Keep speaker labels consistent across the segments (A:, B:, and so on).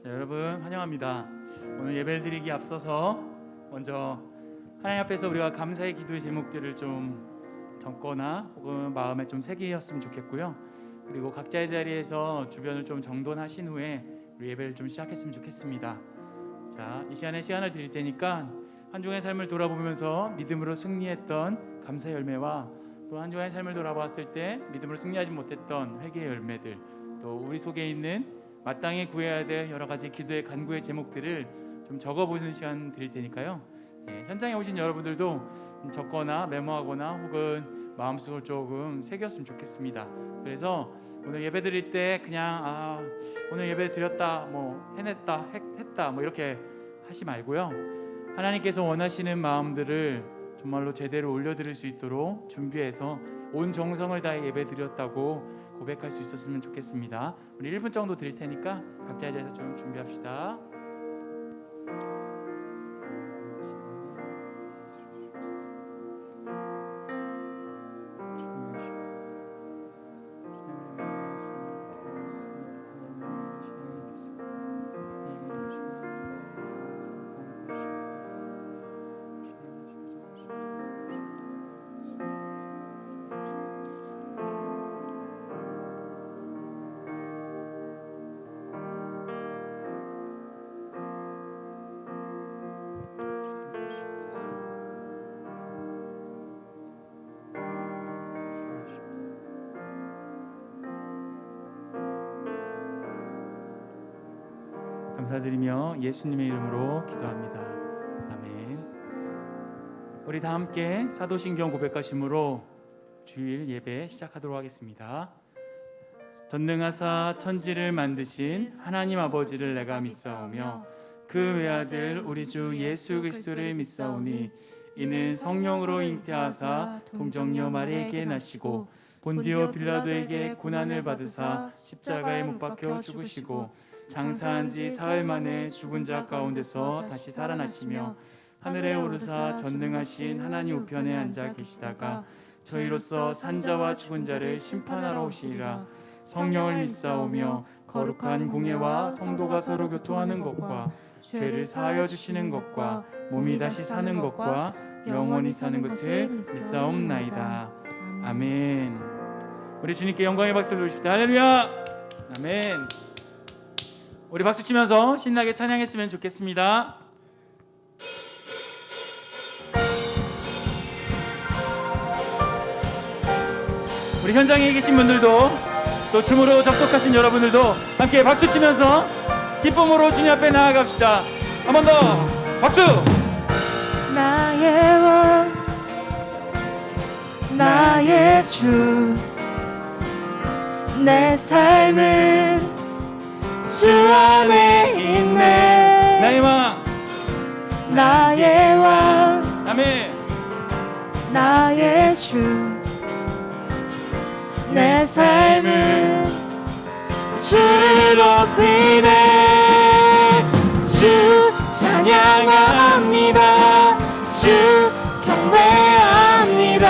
A: 여러분 환영합니다. 오늘 예배를 드리기 앞서서 먼저 하나님 앞에서 우리가 감사의 기도의 제목들을 좀 적거나 혹은 마음에 좀 새기었으면 좋겠고요. 그리고 각자의 자리에서 주변을 좀 정돈하신 후에 우리 예배를 좀 시작했으면 좋겠습니다. 자, 이 시간에 시간을 드릴 테니까 한 주간의 삶을 돌아보면서 믿음으로 승리했던 감사의 열매와 또 한 주간의 삶을 돌아봤을 때 믿음으로 승리하지 못했던 회개의 열매들, 또 우리 속에 있는 마땅히 구해야 될 여러 가지 기도의 간구의 제목들을 좀 적어보는 시간 드릴 테니까요. 현장에 오신 여러분들도 적거나 메모하거나 혹은 마음속으로 조금 새겼으면 좋겠습니다. 그래서 오늘 예배 드릴 때 그냥 오늘 예배 드렸다, 해냈다, 했다 이렇게 하지 말고요. 하나님께서 원하시는 마음들을 정말로 제대로 올려드릴 수 있도록 준비해서 온 정성을 다해 예배 드렸다고 고백할 수 있었으면 좋겠습니다. 우리 1분 정도 드릴 테니까 각자의 자리에서 좀 준비합시다. 감사드리며 예수님의 이름으로 기도합니다. 아멘. 우리 다 함께 사도신경 고백하심으로 주일 예배 시작하도록 하겠습니다. 전능하사 천지를 만드신 하나님 아버지를 내가 믿사오며 그 외아들 우리 주 예수 그리스도를 믿사오니 이는 성령으로 잉태하사 동정녀 마리에게 나시고 본디오 빌라도에게 고난을 받으사 십자가에 못 박혀 죽으시고 장사한 지 사흘 만에 죽은 자 가운데서 다시 살아나시며 하늘에 오르사 전능하신 하나님 우편에 앉아 계시다가 저희로서 산자와 죽은 자를 심판하러 오시리라. 성령을 믿사오며 거룩한 공예와 성도가 서로 교통하는 것과 죄를 사하여 주시는 것과 몸이 다시 사는 것과 영원히 사는 것을 믿사옵나이다. 아멘. 우리 주님께 영광의 박수를 올립시다. 할렐루야. 아멘. 우리 박수 치면서 신나게 찬양했으면 좋겠습니다. 우리 현장에 계신 분들도 또 줌으로 접속하신 여러분들도 함께 박수 치면서 기쁨으로 주님 앞에 나아갑시다. 한 번 더 박수!
B: 나의 원 나의 주 내 삶은 주 안에 있네.
A: 나의 왕
B: 나의 왕
A: 아멘.
B: 나의 주 내 삶은 주를 높이네. 주 찬양합니다. 주 경배합니다.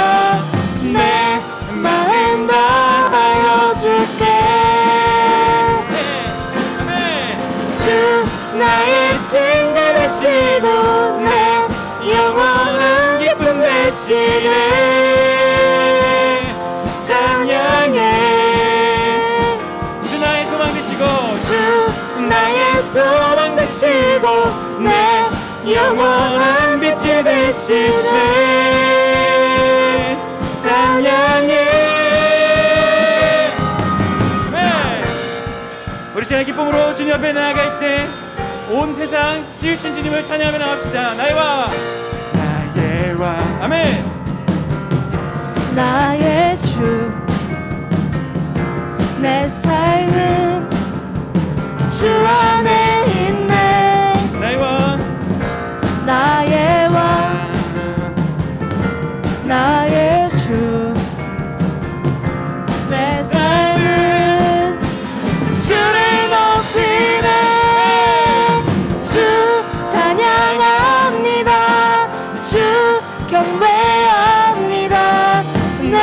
B: 내 마음 다하여 주께. 주 나의 친구 되시고 내 영원한 기쁨 되시네. 찬양해.
A: 주 나의 소망 되시고
B: 주 나의 소망 되시고 내 영원한 빛이 되시네. 찬양해.
A: 우리 시간 기쁨으로 주님 앞에 나아갈 때 온 세상 지으신 주님을 찬양하며 나갑시다. 나의 왕 나의 왕 아멘.
B: 나의 주 내 삶은 주 안에 있네.
A: 나의 왕
B: 나의 왕 나의 주 내 삶은 주를 높이네. 주 찬양합니다. 주 경배합니다. 내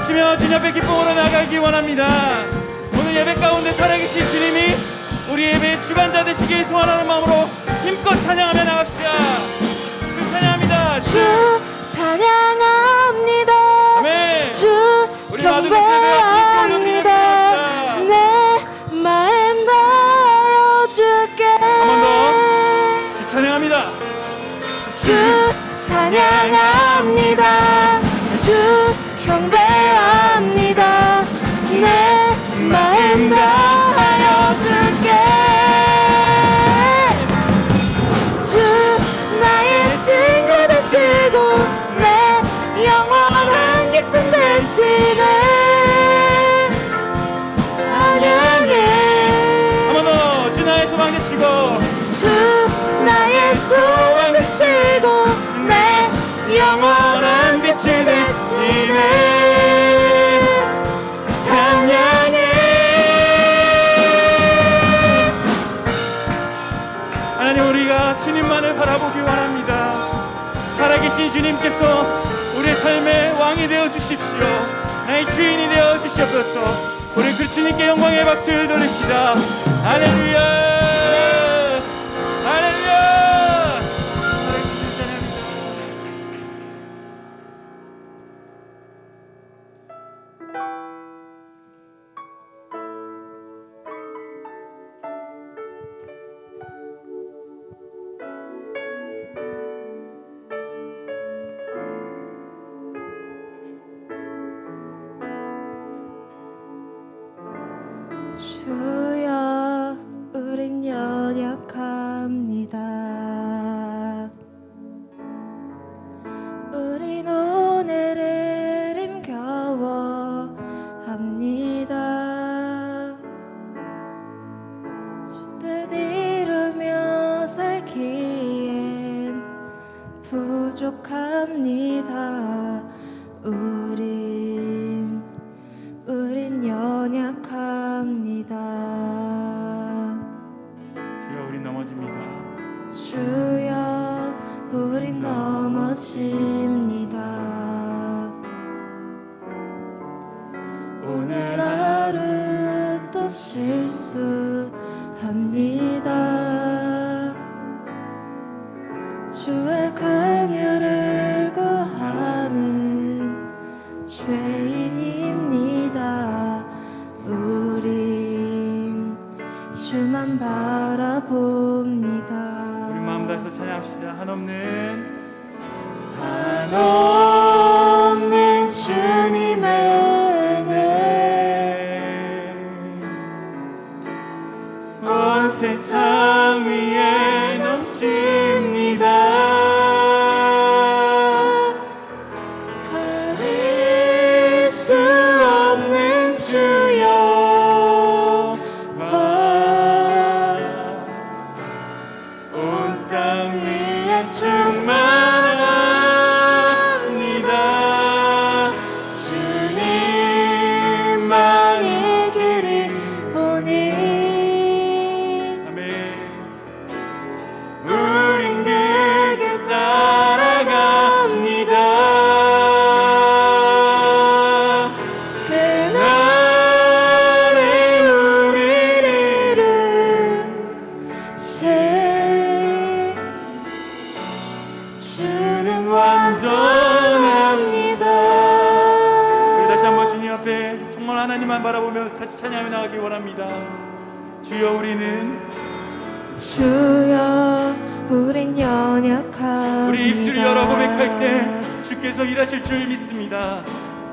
A: 외치며 주님 앞에 기쁨으로 나가기 원합니다. 오늘 예배 가운데 살아계신 주님이 우리 예배의 주관자 되시길 소원하는 마음으로 힘껏 찬양하며 나갑시다. 주 찬양합니다.
B: 주 찬양합니다.
A: 아멘.
B: 주
A: 우리 모두 그 세대와 주님께 올려드리며
B: 경배합니다.
A: 찬양합시다.
B: 내 마음 다하여 주께
A: 한 번 더. 주 찬양합니다.
B: 주 찬양합니다. 주 경배합니다. 내 마음 다하여 주께 주 나의 친구 되시고 내 영원한 기쁨 되시네. 찬양해.
A: 한 번 더. 주 나의 소망 되시고
B: 주 나의 소망 되시고 내 영원한 빛이 되시네. 찬양해.
A: 하나님, 우리가 주님만을 바라보기 원합니다. 살아계신 주님께서 우리의 삶의 왕이 되어 주십시오. 나의 주인이 되어 주시옵소서. 우리 그 주님께 영광의 박수를 돌립시다. 할렐루야, 할렐루야. 살아계신 주님 찬양합니다.
B: 주여 우린 연약합니다. 우린 오늘을 힘겨워합니다. 주 뜻 이루며 살기엔 부족합니다. 우린 연약합니다.
A: 주여, 우린 넘어집니다.
B: 주여 우린 넘어집니다. 오늘 하루 또 실수합니다. 주의 긍휼을 구하는 죄인입니다. 우린 주만 바라봅니다.
A: 우리 마음 다해서 찬양합시다.
B: 한없는 주님의 은혜 온 세상 위에 넘칩니다. 가릴 수 없는 주여 온 땅 위에 충만합니다. 주님만이 길이 오니
A: 아멘.
B: 우린 그 길 따라갑니다. 그날에 우리를 이루세 주는 완전합니다.
A: 우리 다시 한번 주님 앞에 정말 하나님만 바라보며 같이 찬양하며 나가기 원합니다. 주여,
B: 우린 연약합니다.
A: 우리 입술을 열어 고백할 때 주께서 일하실 줄 믿습니다.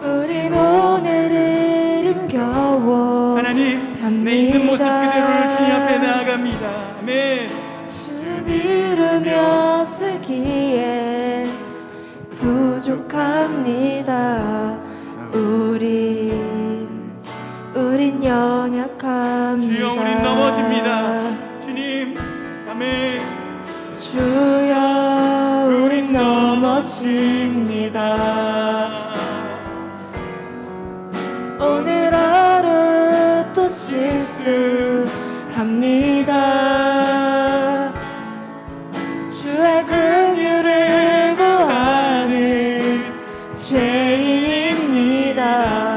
B: 우린 오늘을 힘겨워
A: 하나님, 내 있는 모습 그대로를 주님 앞에 나아갑니다. 아멘.
B: 주 이루며 살기에 부족합니다. 우린 연약합니다.
A: 주여, 우린 넘어집니다. 주님, 아멘.
B: 주여 우린 넘어집니다. 오늘 하루 또 실수합니다. 주의 긍휼을 구하는 죄인입니다.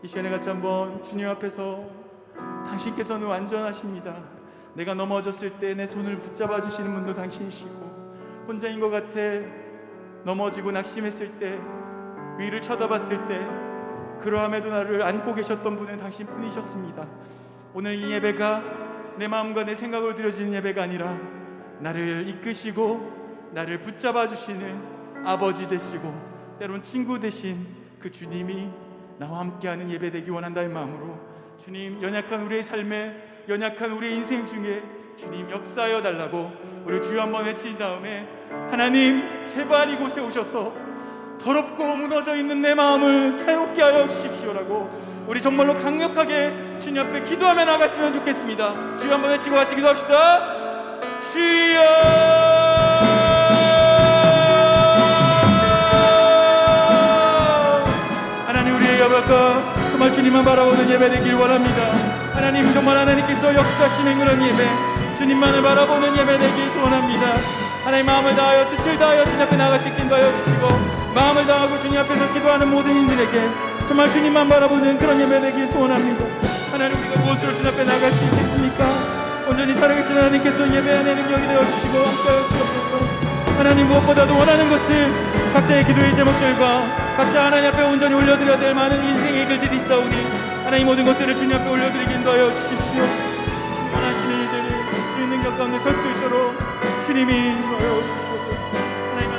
A: 시간에 같이 한번 주님 앞에서 당신께서는 완전하십니다. 내가 넘어졌을 때 내 손을 붙잡아 주시는 분도 당신이시고, 혼자인 것 같아 넘어지고 낙심했을 때, 위를 쳐다봤을 때 그러함에도 나를 안고 계셨던 분은 당신뿐이셨습니다. 오늘 이 예배가 내 마음과 내 생각으로 드려지는 예배가 아니라 나를 이끄시고 나를 붙잡아 주시는 아버지 되시고 때론 친구 되신 그 주님이 나와 함께하는 예배 되기 원한다는 마음으로, 주님, 연약한 우리의 삶에, 연약한 우리의 인생 중에 주님 역사하여 달라고 우리 주여 한번 외친 다음에, 하나님 제발 이곳에 오셔서 더럽고 무너져 있는 내 마음을 새롭게 하여 주십시오라고 우리 정말로 강력하게 주님 앞에 기도하며 나갔으면 좋겠습니다. 주여 한번 외치고 같이 기도합시다. 주여, 하나님, 우리의 여백과 정말 주님만 바라보는 예배 되길 원합니다. 하나님, 정말 하나님께서 역사하시는 그런 예배, 주님만을 바라보는 예배 되길 소원합니다. 하나님, 마음을 다하여 뜻을 다하여 주님 앞에 나갈 수 있게 인도하여 주시고, 마음을 다하고 주님 앞에서 기도하는 모든 이들에게 정말 주님만 바라보는 그런 예배 되길 소원합니다. 하나님, 우리가 무엇으로 주님 앞에 나갈 수 있겠습니까? 온전히 살아계신 하나님께서 예배 안에 능력이 되어주시고 함께하여 주옵소서. 하나님, 무엇보다도 원하는 것은 각자의 기도의 제목들과 각자 하나님 앞에 온전히 올려드려야 될 많은 인생의 길들이 있사오니, 하나님 모든 것들을 주님 앞에 올려드리게 인도하여 주십시오. 원하시는 일들이 주님 능력 가운데 설 수 있도록 주님이 인도하여 주시옵소서. 하나님,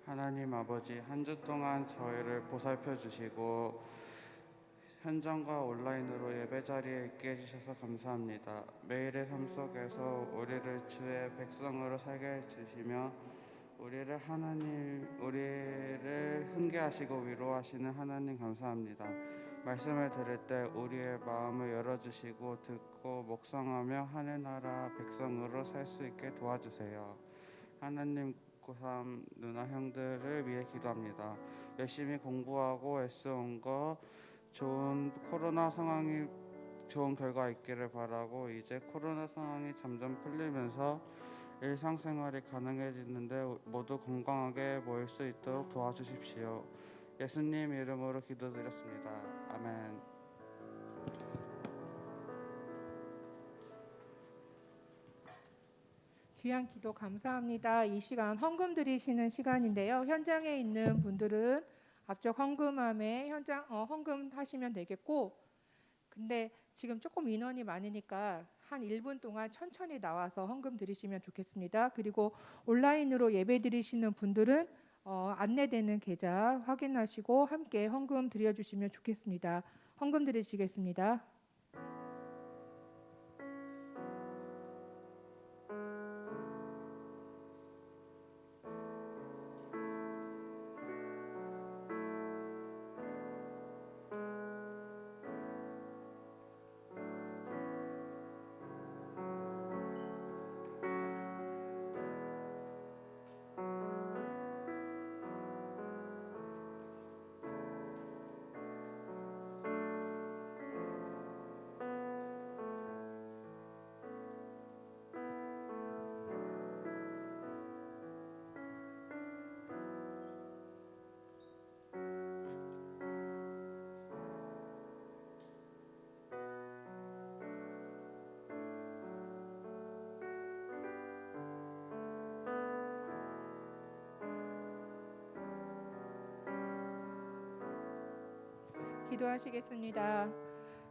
C: 하나님 아버지, 한 주 동안 저희를 보살펴 주시고 현장과 온라인으로 예배 자리에 있게 해주셔서 감사합니다. 매일의 삶 속에서 우리를 주의 백성으로 살게 해주시며 우리를 훈계하시고 위로하시는 하나님 감사합니다. 말씀을 들을 때 우리의 마음을 열어주시고 듣고 묵상하며 하늘나라 백성으로 살 수 있게 도와주세요. 하나님, 고3 누나 형들을 위해 기도합니다. 열심히 공부하고 애써온 거 좋은 결과 있기를 바라고, 이제 코로나 상황이 점점 풀리면서 일상생활이 가능해지는데 모두 건강하게 모일 수 있도록 도와주십시오. 예수님 이름으로 기도드렸습니다. 아멘.
D: 귀한 기도 감사합니다. 이 시간 헌금 드리시는 시간인데요. 현장에 있는 분들은 앞쪽 헌금함에 헌금 하시면 되겠고, 근데 지금 조금 인원이 많으니까 한 1분 동안 천천히 나와서 헌금 드리시면 좋겠습니다. 그리고 온라인으로 예배 드리시는 분들은 안내되는 계좌 확인하시고 함께 헌금 드려주시면 좋겠습니다. 헌금 드리시겠습니다. 기도하시겠습니다.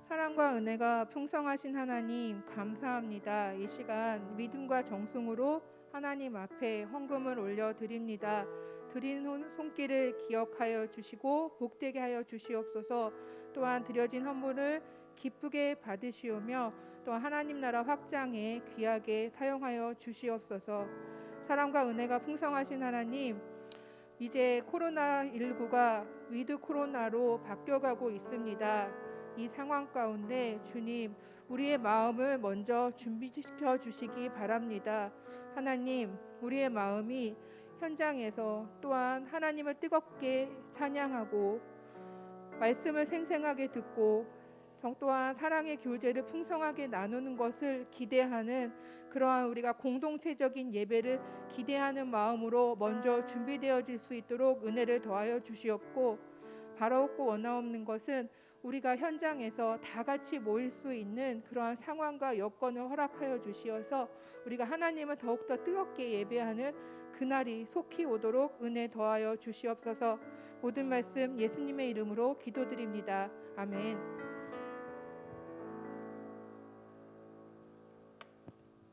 D: 사랑과 은혜가 풍성하신 하나님 감사합니다. 이 시간 믿음과 정승으로 하나님 앞에 헌금을 올려드립니다. 드린 손길을 기억하여 주시고 복되게 하여 주시옵소서. 또한 드려진 헌물을 기쁘게 받으시오며 또 하나님 나라 확장에 귀하게 사용하여 주시옵소서. 사랑과 은혜가 풍성하신 하나님, 이제 코로나19가 위드 코로나로 바뀌어가고 있습니다. 이 상황 가운데 주님, 우리의 마음을 먼저 준비시켜 주시기 바랍니다. 하나님, 우리의 마음이 현장에서 또한 하나님을 뜨겁게 찬양하고 말씀을 생생하게 듣고 또한 사랑의 교제를 풍성하게 나누는 것을 기대하는 그러한 우리가 공동체적인 예배를 기대하는 마음으로 먼저 준비되어질 수 있도록 은혜를 더하여 주시옵고, 바라옵고 원하옵는 것은 우리가 현장에서 다 같이 모일 수 있는 그러한 상황과 여건을 허락하여 주시어서 우리가 하나님을 더욱더 뜨겁게 예배하는 그날이 속히 오도록 은혜 더하여 주시옵소서. 모든 말씀 예수님의 이름으로 기도드립니다. 아멘.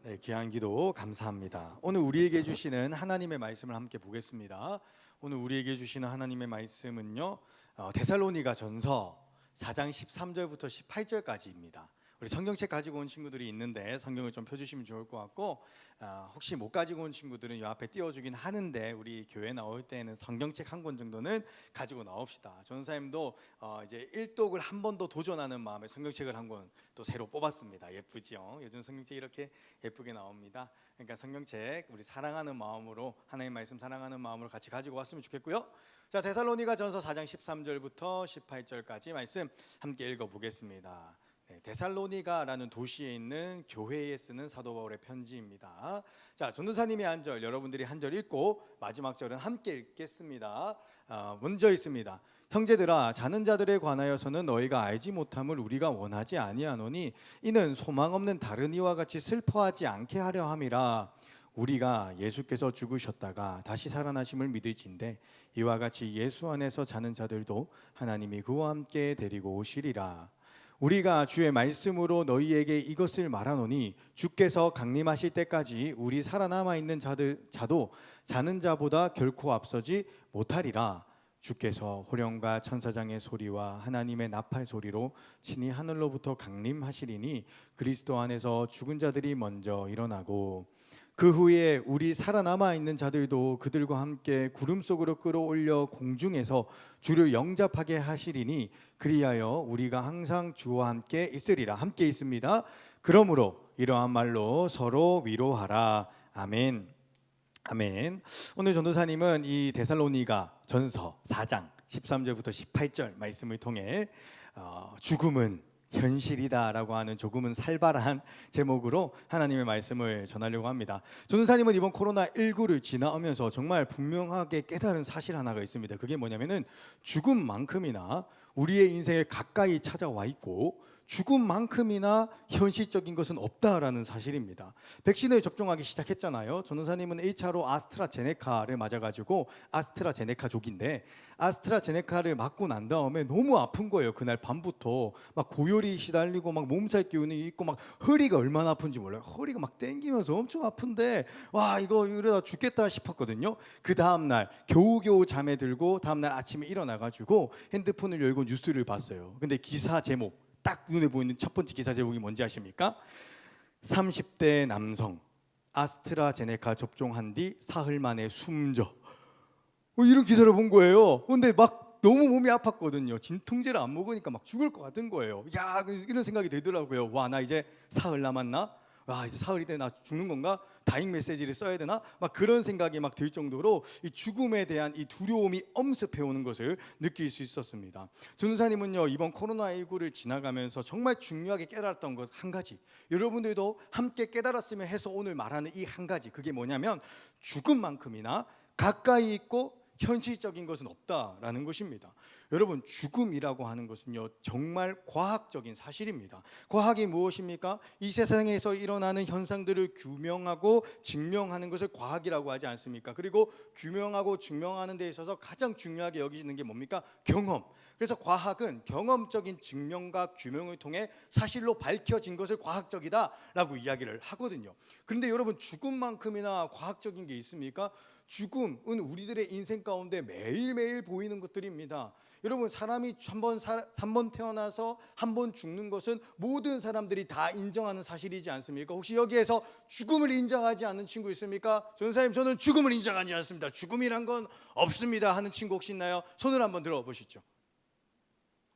E: 네, 귀한 기도 감사합니다. 오늘 우리에게 주시는 하나님의 말씀을 함께 보겠습니다. 오늘 우리에게 주시는 하나님의 말씀은요, 데살로니가 전서 4장 13절부터 18절까지입니다. 우리 성경책 가지고 온 친구들이 있는데 성경을 좀 펴주시면 좋을 것 같고, 혹시 못 가지고 온 친구들은 이 앞에 띄워주긴 하는데 우리 교회 나올 때는 성경책 한 권 정도는 가지고 나옵시다. 전사님도 이제 일독을 한 번 더 도전하는 마음에 성경책을 한 권 또 새로 뽑았습니다. 예쁘지요? 요즘 성경책 이렇게 예쁘게 나옵니다. 그러니까 성경책 우리 사랑하는 마음으로, 하나님 말씀 사랑하는 마음으로 같이 가지고 왔으면 좋겠고요. 자, 데살로니가 전서 4장 13절부터 18절까지 말씀 함께 읽어보겠습니다. 네, 데살로니가라는 도시에 있는 교회에 쓰는 사도 바울의 편지입니다. 자, 전도사님이 한 절, 여러분들이 한 절 읽고 마지막 절은 함께 읽겠습니다. 먼저 있습니다. 형제들아, 자는 자들에 관하여서는 너희가 알지 못함을 우리가 원하지 아니하노니 이는 소망 없는 다른 이와 같이 슬퍼하지 않게 하려 함이라. 우리가 예수께서 죽으셨다가 다시 살아나심을 믿을진대 이와 같이 예수 안에서 자는 자들도 하나님이 그와 함께 데리고 오시리라. 우리가 주의 말씀으로 너희에게 이것을 말하노니 주께서 강림하실 때까지 우리 살아남아 있는 자도 자는 자보다 결코 앞서지 못하리라. 주께서 호령과 천사장의 소리와 하나님의 나팔 소리로 친히 하늘로부터 강림하시리니 그리스도 안에서 죽은 자들이 먼저 일어나고 그 후에 우리 살아남아 있는 자들도 그들과 함께 구름 속으로 끌어올려 공중에서 주를 영접하게 하시리니 그리하여 우리가 항상 주와 함께 있으리라. 함께 있습니다. 그러므로 이러한 말로 서로 위로하라. 아멘. 아멘. 오늘 전도사님은 이 데살로니가 전서 4장 13절부터 18절 말씀을 통해 죽음은 현실이다라고 하는 조금은 살벌한 제목으로 하나님의 말씀을 전하려고 합니다. 전도사님은 이번 코로나19를 지나오면서 정말 분명하게 깨달은 사실 하나가 있습니다. 그게 뭐냐면은 죽음만큼이나 우리의 인생에 가까이 찾아와 있고 죽음만큼이나 현실적인 것은 없다라는 사실입니다. 백신을 접종하기 시작했잖아요. 전도사님은 1차로 아스트라제네카를 맞아가지고 아스트라제네카족인데 아스트라제네카를 맞고 난 다음에 너무 아픈 거예요. 그날 밤부터 막 고열이 시달리고 막 몸살 기운이 있고 막 허리가 얼마나 아픈지 몰라요. 허리가 막 땡기면서 엄청 아픈데 와 이거 이러다 죽겠다 싶었거든요. 그 다음날 겨우겨우 잠에 들고 다음날 아침에 일어나가지고 핸드폰을 열고 뉴스를 봤어요. 근데 기사 제목 딱 눈에 보이는 첫 번째 기사 제목이 뭔지 아십니까? 30대 남성 아스트라제네카 접종한 뒤 사흘 만에 숨져. 이런 기사를 본 거예요. 근데 막 너무 몸이 아팠거든요. 진통제를 안 먹으니까 막 죽을 것 같은 거예요. 야, 이런 생각이 들더라고요. 와, 나 이제 사흘 남았나? 와, 이제 사흘이 돼 나 죽는 건가? 다잉 메시지를 써야 되나? 막 그런 생각이 막 들 정도로 이 죽음에 대한 이 두려움이 엄습해 오는 것을 느낄 수 있었습니다. 전도사님은요 이번 코로나19를 지나가면서 정말 중요하게 깨달았던 것 한 가지, 여러분들도 함께 깨달았으면 해서 오늘 말하는 이 한 가지, 그게 뭐냐면 죽음만큼이나 가까이 있고 현실적인 것은 없다라는 것입니다. 여러분, 죽음이라고 하는 것은요 정말 과학적인 사실입니다. 과학이 무엇입니까? 이 세상에서 일어나는 현상들을 규명하고 증명하는 것을 과학이라고 하지 않습니까? 그리고 규명하고 증명하는 데 있어서 가장 중요하게 여기는 게 뭡니까? 경험. 그래서 과학은 경험적인 증명과 규명을 통해 사실로 밝혀진 것을 과학적이다라고 이야기를 하거든요. 그런데 여러분, 죽음만큼이나 과학적인 게 있습니까? 죽음은 우리들의 인생 가운데 매일매일 보이는 것들입니다. 여러분, 사람이 한 번 태어나서 한 번 죽는 것은 모든 사람들이 다 인정하는 사실이지 않습니까? 혹시 여기에서 죽음을 인정하지 않는 친구 있습니까? 전사님, 저는 죽음을 인정하지 않습니다. 죽음이란 건 없습니다 하는 친구 혹시 있나요? 손을 한번 들어보시죠.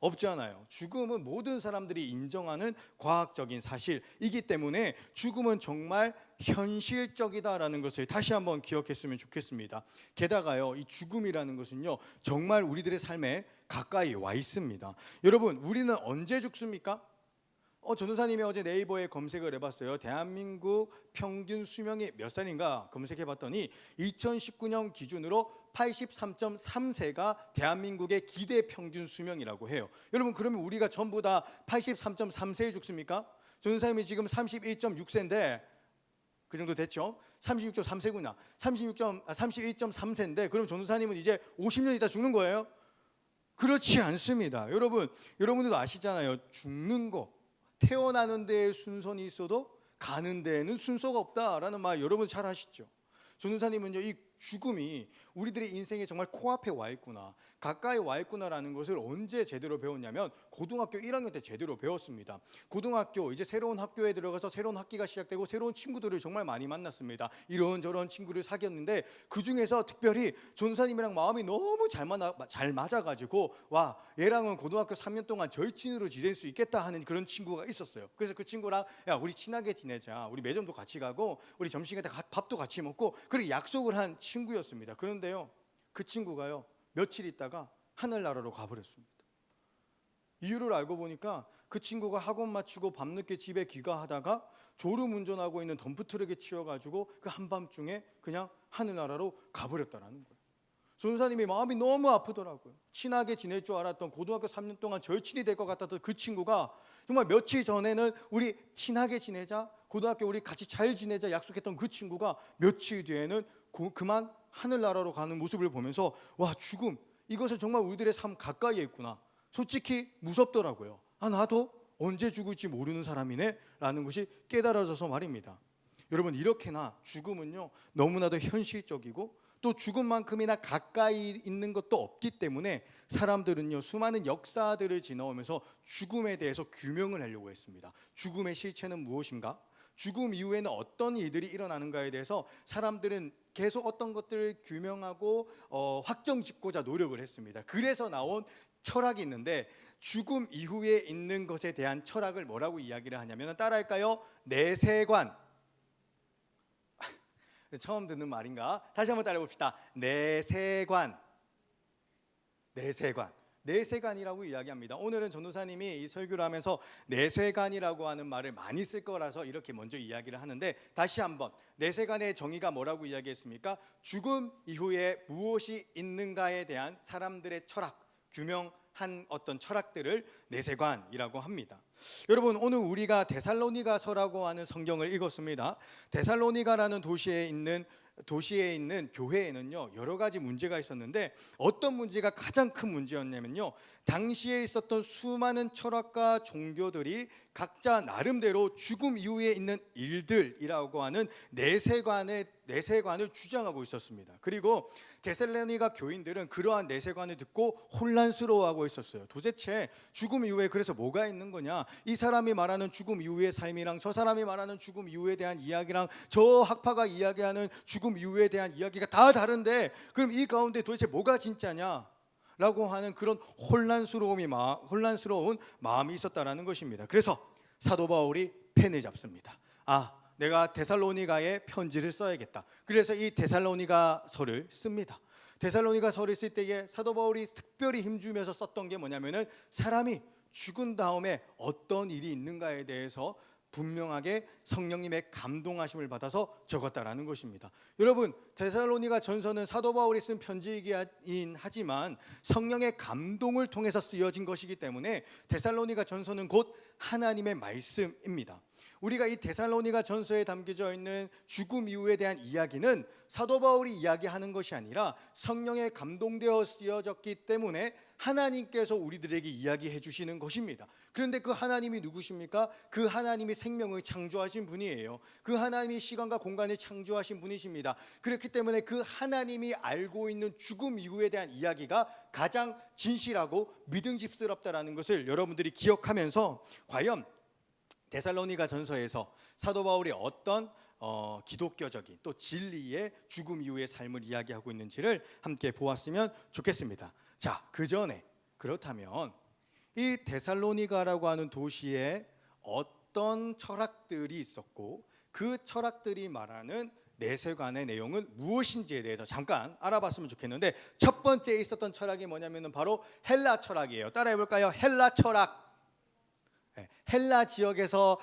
E: 없잖아요. 죽음은 모든 사람들이 인정하는 과학적인 사실이기 때문에 죽음은 정말 현실적이다라는 것을 다시 한번 기억했으면 좋겠습니다. 게다가요, 이 죽음이라는 것은요, 정말 우리들의 삶에 가까이 와 있습니다. 여러분, 우리는 언제 죽습니까? 전도사님이 어제 네이버에 검색을 해봤어요. 대한민국 평균 수명이 몇 살인가 검색해봤더니 2019년 기준으로 83.3세가 대한민국의 기대 평균 수명이라고 해요. 여러분, 그러면 우리가 전부 다 83.3세에 죽습니까? 전도사님이 지금 31.6세인데 그 정도 됐죠? 36.3세구나. 31.3세인데 그럼 전도사님은 이제 50년 있다 죽는 거예요? 그렇지 않습니다. 여러분들도 아시잖아요. 죽는 거, 태어나는 데에 순서는 있어도 가는 데에는 순서가 없다라는 말 여러분 잘 아시죠? 전도사님은요, 이 죽음이 우리들의 인생에 정말 코앞에 와 있구나, 가까이 와 있구나라는 것을 언제 제대로 배웠냐면 고등학교 1학년 때 제대로 배웠습니다. 고등학교 이제 새로운 학교에 들어가서 새로운 학기가 시작되고 새로운 친구들을 정말 많이 만났습니다. 이런저런 친구를 사귀었는데 그 중에서 특별히 전도사님이랑 마음이 너무 잘 맞아가지고 와, 얘랑은 고등학교 3년 동안 절친으로 지낼 수 있겠다 하는 그런 친구가 있었어요. 그래서 그 친구랑 야, 우리 친하게 지내자, 우리 매점도 같이 가고 우리 점심에 밥도 같이 먹고 그렇게 약속을 한 친구였습니다. 그런데요, 그 친구가요 며칠 있다가 하늘나라로 가버렸습니다. 이유를 알고 보니까 그 친구가 학원 마치고 밤늦게 집에 귀가하다가 졸음운전하고 있는 덤프트럭에 치여가지고 그 한밤중에 그냥 하늘나라로 가버렸다라는 거예요. 전도사님이 마음이 너무 아프더라고요. 친하게 지낼 줄 알았던 고등학교 3년 동안 절친이 될 것 같았던 그 친구가 정말 며칠 전에는 우리 친하게 지내자, 고등학교 우리 같이 잘 지내자 약속했던 그 친구가 며칠 뒤에는 그만 하늘나라로 가는 모습을 보면서 와, 죽음, 이것은 정말 우리들의 삶 가까이에 있구나. 솔직히 무섭더라고요. 나도 언제 죽을지 모르는 사람이네 라는 것이 깨달아져서 말입니다. 여러분, 이렇게나 죽음은요 너무나도 현실적이고 또 죽음만큼이나 가까이 있는 것도 없기 때문에 사람들은요 수많은 역사들을 지나오면서 죽음에 대해서 규명을 하려고 했습니다. 죽음의 실체는 무엇인가? 죽음 이후에는 어떤 일들이 일어나는가에 대해서 사람들은 계속 어떤 것들을 규명하고 확정짓고자 노력을 했습니다. 그래서 나온 철학이 있는데 죽음 이후에 있는 것에 대한 철학을 뭐라고 이야기를 하냐면 따라할까요? 내세관. 처음 듣는 말인가? 다시 한번 따라해봅시다. 내세관. 내세관이라고 이야기합니다. 오늘은 전도사님이 이 설교를 하면서 내세관이라고 하는 말을 많이 쓸 거라서 이렇게 먼저 이야기를 하는데 다시 한번 내세관의 정의가 뭐라고 이야기했습니까? 죽음 이후에 무엇이 있는가에 대한 사람들의 철학, 규명한 어떤 철학들을 내세관이라고 합니다. 여러분, 오늘 우리가 데살로니가서라고 하는 성경을 읽었습니다. 데살로니가라는 도시에 있는 교회에는요 여러 가지 문제가 있었는데 어떤 문제가 가장 큰 문제였냐면요, 당시에 있었던 수많은 철학과 종교들이 각자 나름대로 죽음 이후에 있는 일들이라고 하는 내세관을 주장하고 있었습니다. 그리고 데살로니가 교인들은 그러한 내세관을 듣고 혼란스러워하고 있었어요. 도대체 죽음 이후에 그래서 뭐가 있는 거냐? 이 사람이 말하는 죽음 이후의 삶이랑 저 사람이 말하는 죽음 이후에 대한 이야기랑 저 학파가 이야기하는 죽음 이후에 대한 이야기가 다 다른데 그럼 이 가운데 도대체 뭐가 진짜냐? 라고 하는 그런 혼란스러운 마음이 있었다라는 것입니다. 그래서 사도 바울이 펜을 잡습니다. 내가 데살로니가에 편지를 써야겠다. 그래서 이 데살로니가서를 씁니다. 데살로니가서를 쓸 때에 사도 바울이 특별히 힘주면서 썼던 게 뭐냐면은 사람이 죽은 다음에 어떤 일이 있는가에 대해서 분명하게 성령님의 감동하심을 받아서 적었다라는 것입니다. 여러분, 데살로니가 전서는 사도 바울이 쓴 편지이긴 하지만 성령의 감동을 통해서 쓰여진 것이기 때문에 데살로니가 전서는 곧 하나님의 말씀입니다. 우리가 이 데살로니가 전서에 담겨져 있는 죽음 이후에 대한 이야기는 사도 바울이 이야기하는 것이 아니라 성령에 감동되어 쓰여졌기 때문에 하나님께서 우리들에게 이야기해 주시는 것입니다. 그런데 그 하나님이 누구십니까? 그 하나님이 생명을 창조하신 분이에요. 그 하나님이 시간과 공간을 창조하신 분이십니다. 그렇기 때문에 그 하나님이 알고 있는 죽음 이후에 대한 이야기가 가장 진실하고 믿음직스럽다라는 것을 여러분들이 기억하면서 과연 데살로니가 전서에서 사도 바울이 어떤 기독교적인 또 진리의 죽음 이후의 삶을 이야기하고 있는지를 함께 보았으면 좋겠습니다. 자, 그 전에 그렇다면 이 데살로니가라고 하는 도시에 어떤 철학들이 있었고 그 철학들이 말하는 내세관의 내용은 무엇인지에 대해서 잠깐 알아봤으면 좋겠는데, 첫 번째 있었던 철학이 뭐냐면은 바로 헬라 철학이에요. 따라해 볼까요? 헬라 철학. 헬라 지역에서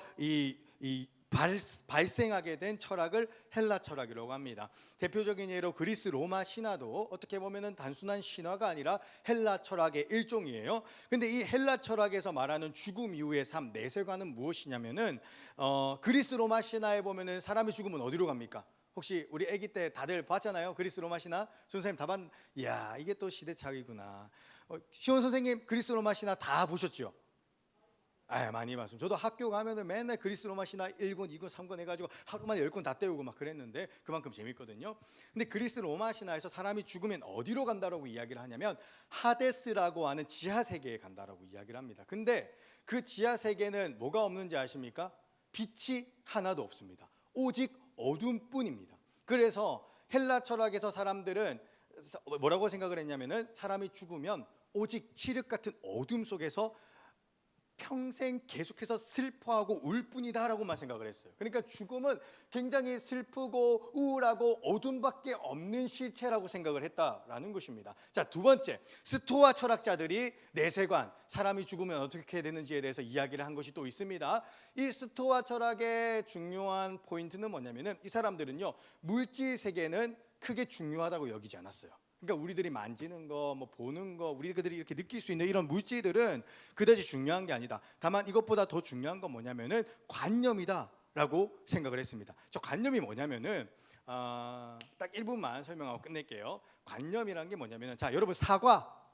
E: 발생하게 된 철학을 헬라 철학이라고 합니다. 대표적인 예로 그리스 로마 신화도 어떻게 보면은 단순한 신화가 아니라 헬라 철학의 일종이에요. 근데 이 헬라 철학에서 말하는 죽음 이후의 삶, 내세관은 무엇이냐면은 그리스 로마 신화에 보면은 사람이 죽으면 어디로 갑니까? 혹시 우리 아기 때 다들 봤잖아요. 그리스 로마 신화. 선생님 다 봤. 이야, 이게 또 시대착오이구나. 시원 선생님 그리스 로마 신화 다 보셨죠? 많이 봤습니다. 저도 학교 가면은 맨날 그리스 로마 신화 1권, 2권, 3권 해가지고 하루 만에 10권 다 때우고 막 그랬는데 그만큼 재밌거든요. 근데 그리스 로마 신화에서 사람이 죽으면 어디로 간다라고 이야기를 하냐면 하데스라고 하는 지하 세계에 간다라고 이야기를 합니다. 근데 그 지하 세계는 뭐가 없는지 아십니까? 빛이 하나도 없습니다. 오직 어둠뿐입니다. 그래서 헬라 철학에서 사람들은 뭐라고 생각을 했냐면은 사람이 죽으면 오직 칠흑 같은 어둠 속에서 평생 계속해서 슬퍼하고 울 뿐이다라고만 생각을 했어요. 그러니까 죽음은 굉장히 슬프고 우울하고 어둠밖에 없는 실체라고 생각을 했다라는 것입니다. 자, 두 번째, 스토아 철학자들이 내세관, 사람이 죽으면 어떻게 되는지에 대해서 이야기를 한 것이 또 있습니다. 이 스토아 철학의 중요한 포인트는 뭐냐면은 이 사람들은요, 물질 세계는 크게 중요하다고 여기지 않았어요. 그러니까 우리들이 만지는 거, 뭐 보는 거, 우리들이 이렇게 느낄 수 있는 이런 물질들은 그다지 중요한 게 아니다. 다만 이것보다 더 중요한 건 뭐냐면은 관념이다라고 생각을 했습니다. 저 관념이 뭐냐면은 딱 1분만 설명하고 끝낼게요. 관념이란 게 뭐냐면은, 자, 여러분 사과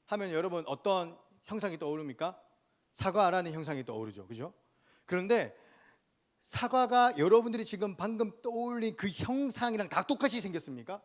E: 하면 여러분 어떤 형상이 떠오릅니까? 사과라는 형상이 떠오르죠, 그죠? 그런데 사과가 여러분들이 지금 방금 떠올린 그 형상이랑 다 똑같이 생겼습니까?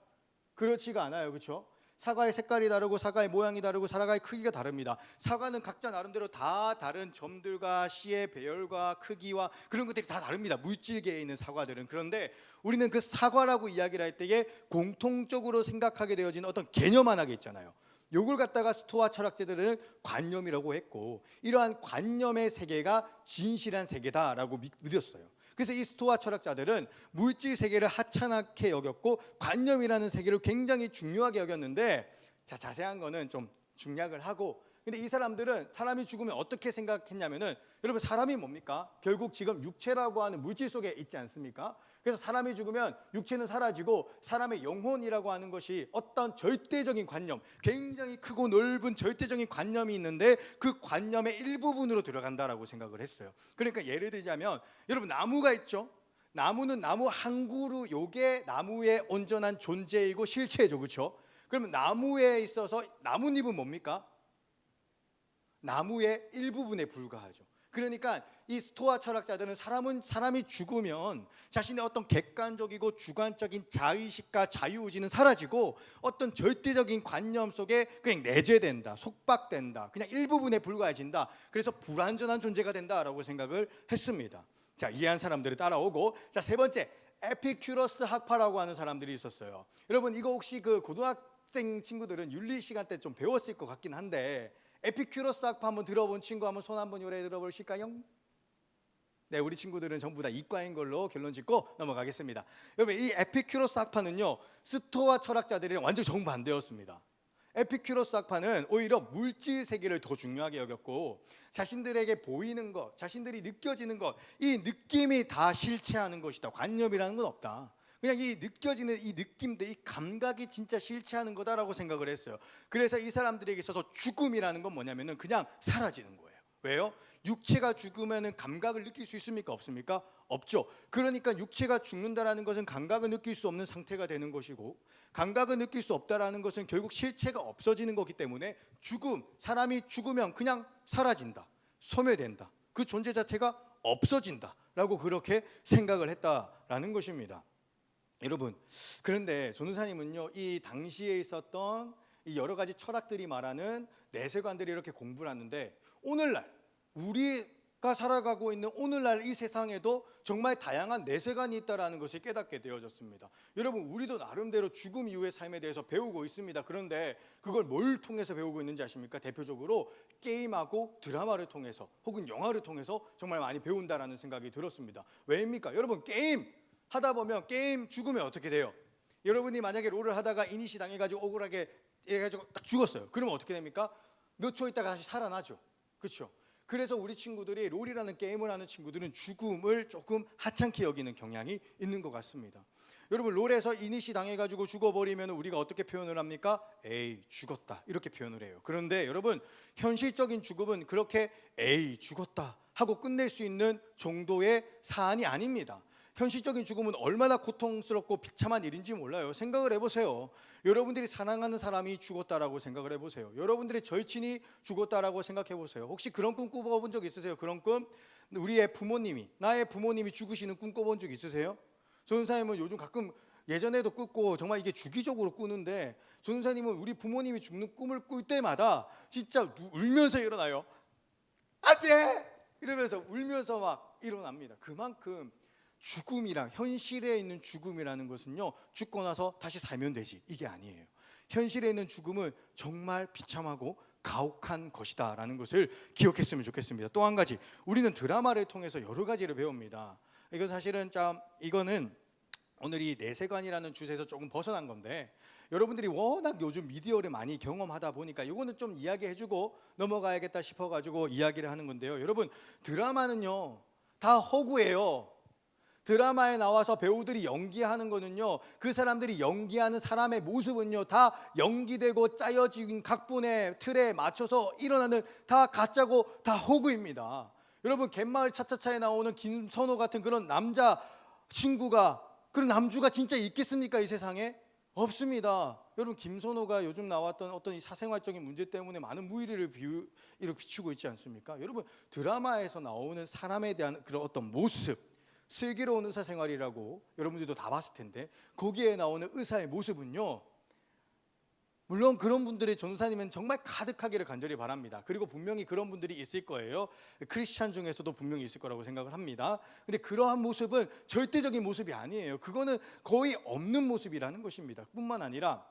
E: 그렇지가 않아요, 그렇죠? 사과의 색깔이 다르고 사과의 모양이 다르고 사과의 크기가 다릅니다. 사과는 각자 나름대로 다 다른 점들과 씨의 배열과 크기와 그런 것들이 다 다릅니다. 물질계에 있는 사과들은. 그런데 우리는 그 사과라고 이야기를 할 때에 공통적으로 생각하게 되어지는 어떤 개념 하나가 있잖아요. 요걸 갖다가 스토아 철학자들은 관념이라고 했고, 이러한 관념의 세계가 진실한 세계다라고 믿었어요. 그래서 이 스토아 철학자들은 물질 세계를 하찮게 여겼고 관념이라는 세계를 굉장히 중요하게 여겼는데, 자, 자세한 거는 좀 중략을 하고, 근데 이 사람들은 사람이 죽으면 어떻게 생각했냐면은, 여러분 사람이 뭡니까? 결국 지금 육체라고 하는 물질 속에 있지 않습니까? 그래서 사람이 죽으면 육체는 사라지고 사람의 영혼이라고 하는 것이 어떤 절대적인 관념, 굉장히 크고 넓은 절대적인 관념이 있는데 그 관념의 일부분으로 들어간다라고 생각을 했어요. 그러니까 예를 들자면 여러분 나무가 있죠. 나무는 나무 한 그루, 요게 나무의 온전한 존재이고 실체죠, 그렇죠? 그러면 나무에 있어서 나뭇잎은 뭡니까? 나무의 일부분에 불과하죠. 그러니까 이 스토아 철학자들은 사람이 죽으면 자신의 어떤 객관적이고 주관적인 자의식과 자유의지는 사라지고 어떤 절대적인 관념 속에 그냥 내재된다, 속박된다, 그냥 일부분에 불과해진다. 그래서 불완전한 존재가 된다라고 생각을 했습니다. 자, 이해한 사람들이 따라오고, 자, 세 번째, 에피큐러스 학파라고 하는 사람들이 있었어요. 여러분 이거 혹시 그 고등학생 친구들은 윤리 시간 때 좀 배웠을 것 같긴 한데, 에피큐러스 학파 한번 들어본 친구 한번 손 한번 요래 들어보실까요? 네, 우리 친구들은 전부 다 이과인 걸로 결론 짓고 넘어가겠습니다. 여러분 이 에피큐러스 학파는요, 스토아 철학자들이랑 완전 정반대였습니다. 에피큐러스 학파는 오히려 물질 세계를 더 중요하게 여겼고, 자신들에게 보이는 것, 자신들이 느껴지는 것, 이 느낌이 다 실체하는 것이다. 관념이라는 건 없다. 그냥 이 느껴지는 이 느낌들, 이 감각이 진짜 실체하는 거다라고 생각을 했어요. 그래서 이 사람들에게 있어서 죽음이라는 건 뭐냐면은 그냥 사라지는 거예요. 왜요? 육체가 죽으면은 감각을 느낄 수 있습니까? 없습니까? 없죠. 그러니까 육체가 죽는다라는 것은 감각을 느낄 수 없는 상태가 되는 것이고, 감각을 느낄 수 없다라는 것은 결국 실체가 없어지는 거기 때문에 죽음, 사람이 죽으면 그냥 사라진다, 소멸된다, 그 존재 자체가 없어진다라고 그렇게 생각을 했다라는 것입니다. 여러분, 그런데 전우사님은요, 이 당시에 있었던 이 여러 가지 철학들이 말하는 내세관들이 이렇게 공부를 하는데, 오늘날 우리 살아가고 있는 오늘날 이 세상에도 정말 다양한 내세관이 있다라는 것을 깨닫게 되어졌습니다. 여러분, 우리도 나름대로 죽음 이후의 삶에 대해서 배우고 있습니다. 그런데 그걸 뭘 통해서 배우고 있는지 아십니까? 대표적으로 게임하고 드라마를 통해서 혹은 영화를 통해서 정말 많이 배운다라는 생각이 들었습니다. 왜입니까? 여러분, 게임 하다 보면 게임 죽으면 어떻게 돼요? 여러분이 만약에 롤을 하다가 이니시 당해가지고 억울하게 해가지고 딱 죽었어요. 그러면 어떻게 됩니까? 몇 초 있다가 다시 살아나죠. 그렇죠? 그래서 우리 친구들이 롤이라는 게임을 하는 친구들은 죽음을 조금 하찮게 여기는 경향이 있는 것 같습니다. 여러분, 롤에서 이니시 당해가지고 죽어버리면 우리가 어떻게 표현을 합니까? 에이, 죽었다, 이렇게 표현을 해요. 그런데 여러분, 현실적인 죽음은 그렇게 에이, 죽었다 하고 끝낼 수 있는 정도의 사안이 아닙니다. 현실적인 죽음은 얼마나 고통스럽고 비참한 일인지 몰라요. 생각을 해보세요. 여러분들이 사랑하는 사람이 죽었다라고 생각을 해보세요. 여러분들의 절친이 죽었다라고 생각해보세요. 혹시 그런 꿈 꿔본 적 있으세요? 그런 꿈? 우리의 부모님이, 나의 부모님이 죽으시는 꿈 꿔본 적 있으세요? 전사님은 요즘 가끔 예전에도 꾸고 정말 이게 주기적으로 꾸는데, 전사님은 우리 부모님이 죽는 꿈을 꿀 때마다 진짜 울면서 일어나요. 안 돼! 이러면서 울면서 막 일어납니다. 그만큼 죽음이랑, 현실에 있는 죽음이라는 것은요, 죽고 나서 다시 살면 되지, 이게 아니에요. 현실에 있는 죽음은 정말 비참하고 가혹한 것이다 라는 것을 기억했으면 좋겠습니다. 또 한 가지, 우리는 드라마를 통해서 여러 가지를 배웁니다. 이건 사실은 이거는 오늘 이 내세관이라는 주제에서 조금 벗어난 건데, 여러분들이 워낙 요즘 미디어를 많이 경험하다 보니까 이거는 좀 이야기해주고 넘어가야겠다 싶어가지고 이야기를 하는 건데요. 여러분, 드라마는요 다 허구예요. 드라마에 나와서 배우들이 연기하는 거는요, 그 사람들이 연기하는 사람의 모습은요 다 연기되고 짜여진 각본의 틀에 맞춰서 일어나는, 다 가짜고 다 허구입니다. 여러분, 갯마을 차차차에 나오는 김선호 같은 그런 남자 친구가, 그런 남주가 진짜 있겠습니까? 이 세상에? 없습니다. 여러분, 김선호가 요즘 나왔던 어떤 이 사생활적인 문제 때문에 많은 무의리를 비추고 있지 않습니까? 여러분, 드라마에서 나오는 사람에 대한 그런 어떤 모습, 슬기로운 의사생활이라고 여러분들도 다 봤을 텐데, 거기에 나오는 의사의 모습은요, 물론 그런 분들의 전사님은 정말 가득하기를 간절히 바랍니다. 그리고 분명히 그런 분들이 있을 거예요. 크리스찬 중에서도 분명히 있을 거라고 생각을 합니다. 근데 그러한 모습은 절대적인 모습이 아니에요. 그거는 거의 없는 모습이라는 것입니다. 뿐만 아니라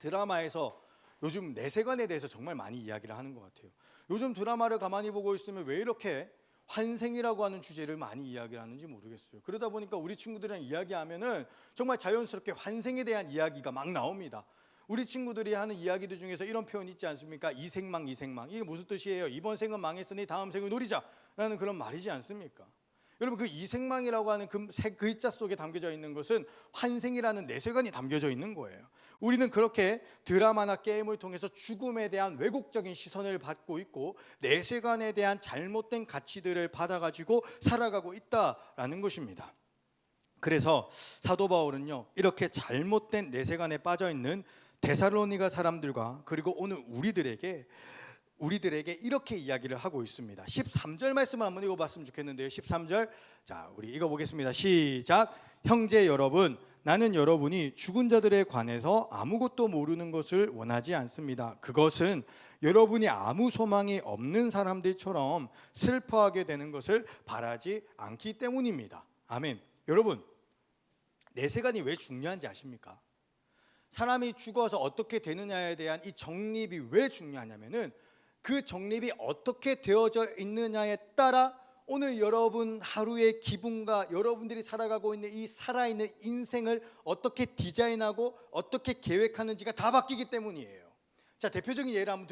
E: 드라마에서 요즘 내세관에 대해서 정말 많이 이야기를 하는 것 같아요. 요즘 드라마를 가만히 보고 있으면 왜 이렇게 환생이라고 하는 주제를 많이 이야기를 하는지 모르겠어요. 그러다 보니까 우리 친구들이랑 이야기하면은 정말 자연스럽게 환생에 대한 이야기가 막 나옵니다. 우리 친구들이 하는 이야기들 중에서 이런 표현 있지 않습니까? 이생망, 이생망. 이게 무슨 뜻이에요? 이번 생은 망했으니 다음 생을 노리자라는 그런 말이지 않습니까? 여러분, 그 이생망이라고 하는 그 세 글자 속에 담겨져 있는 것은 환생이라는 내세관이 담겨져 있는 거예요. 우리는 그렇게 드라마나 게임을 통해서 죽음에 대한 왜곡적인 시선을 받고 있고, 내세관에 대한 잘못된 가치들을 받아가지고 살아가고 있다라는 것입니다. 그래서 사도 바울은요, 이렇게 잘못된 내세관에 빠져 있는 데살로니가 사람들과, 그리고 오늘 우리들에게 이렇게 이야기를 하고 있습니다. 13절 말씀을 한번 읽어봤으면 좋겠는데요. 13절, 자, 우리 읽어보겠습니다. 시작. 형제 여러분, 나는 여러분이 죽은 자들에 관해서 아무것도 모르는 것을 원하지 않습니다. 그것은 여러분이 아무 소망이 없는 사람들처럼 슬퍼하게 되는 것을 바라지 않기 때문입니다. 아멘. 여러분, 내세관이 왜 중요한지 아십니까? 사람이 죽어서 어떻게 되느냐에 대한 이 정립이 왜 중요하냐면은, 그 정립이 어떻게 되어져 있느냐에 따라 오늘 여러분 하루의 기분과 여러분들이 살아가고 있는 이 살아있는 인생을 어떻게 디자인하고 어떻게 계획하는지가 다 바뀌기 때문이에요. 자, 대표적인 예를 한번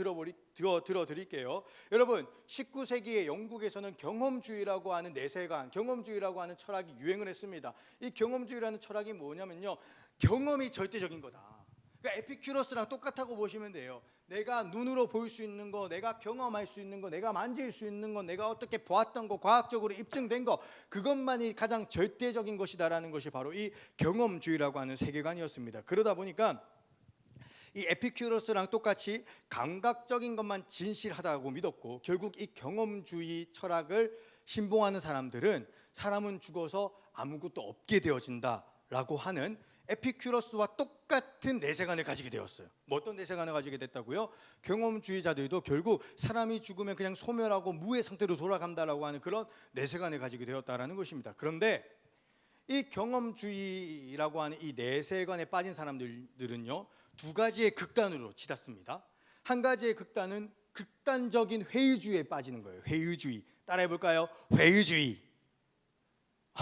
E: 들어드릴게요. 여러분, 19세기의 영국에서는 경험주의라고 하는 내세관, 경험주의라고 하는 철학이 유행을 했습니다. 이 경험주의라는 철학이 뭐냐면요, 경험이 절대적인 거다. 그러니까 에피큐러스랑 똑같다고 보시면 돼요. 내가 눈으로 볼 수 있는 거, 내가 경험할 수 있는 거, 내가 만질 수 있는 거, 내가 어떻게 보았던 거, 과학적으로 입증된 거, 그것만이 가장 절대적인 것이다라는 것이 바로 이 경험주의라고 하는 세계관이었습니다. 그러다 보니까 이 에피큐러스랑 똑같이 감각적인 것만 진실하다고 믿었고, 결국 이 경험주의 철학을 신봉하는 사람들은 사람은 죽어서 아무것도 없게 되어진다라고 하는 에피큐러스와 똑같은 내세관을 가지게 되었어요. 뭐 어떤 내세관을 가지게 됐다고요? 경험주의자들도 결국 사람이 죽으면 그냥 소멸하고 무의 상태로 돌아간다라고 하는 그런 내세관을 가지게 되었다라는 것입니다. 그런데 이 경험주의라고 하는 이 내세관에 빠진 사람들은요, 두 가지의 극단으로 치닫습니다. 한 가지의 극단은 극단적인 회의주의에 빠지는 거예요. 회의주의. 따라해 볼까요? 회의주의.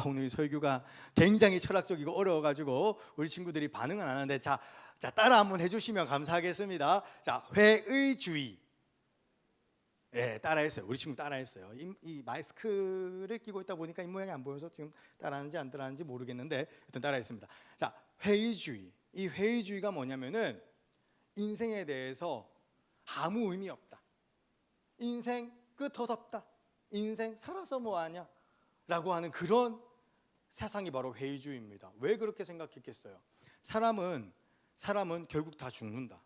E: 오늘 설교가 굉장히 철학적이고 어려워가지고 우리 친구들이 반응은 안 하는데 자 따라 한번 해주시면 감사하겠습니다. 자, 회의주의. 예, 따라했어요. 우리 친구 따라했어요. 이 마스크를 끼고 있다 보니까 입 모양이 안 보여서 지금 따라하는지 안 따라하는지 모르겠는데 하여튼 따라했습니다. 자, 회의주의. 이 회의주의가 뭐냐면은 인생에 대해서 아무 의미 없다. 인생 끝없다. 인생 살아서 뭐하냐? 라고 하는 그런 세상이 바로 회의주의입니다. 왜 그렇게 생각했겠어요? 사람은 결국 다 죽는다.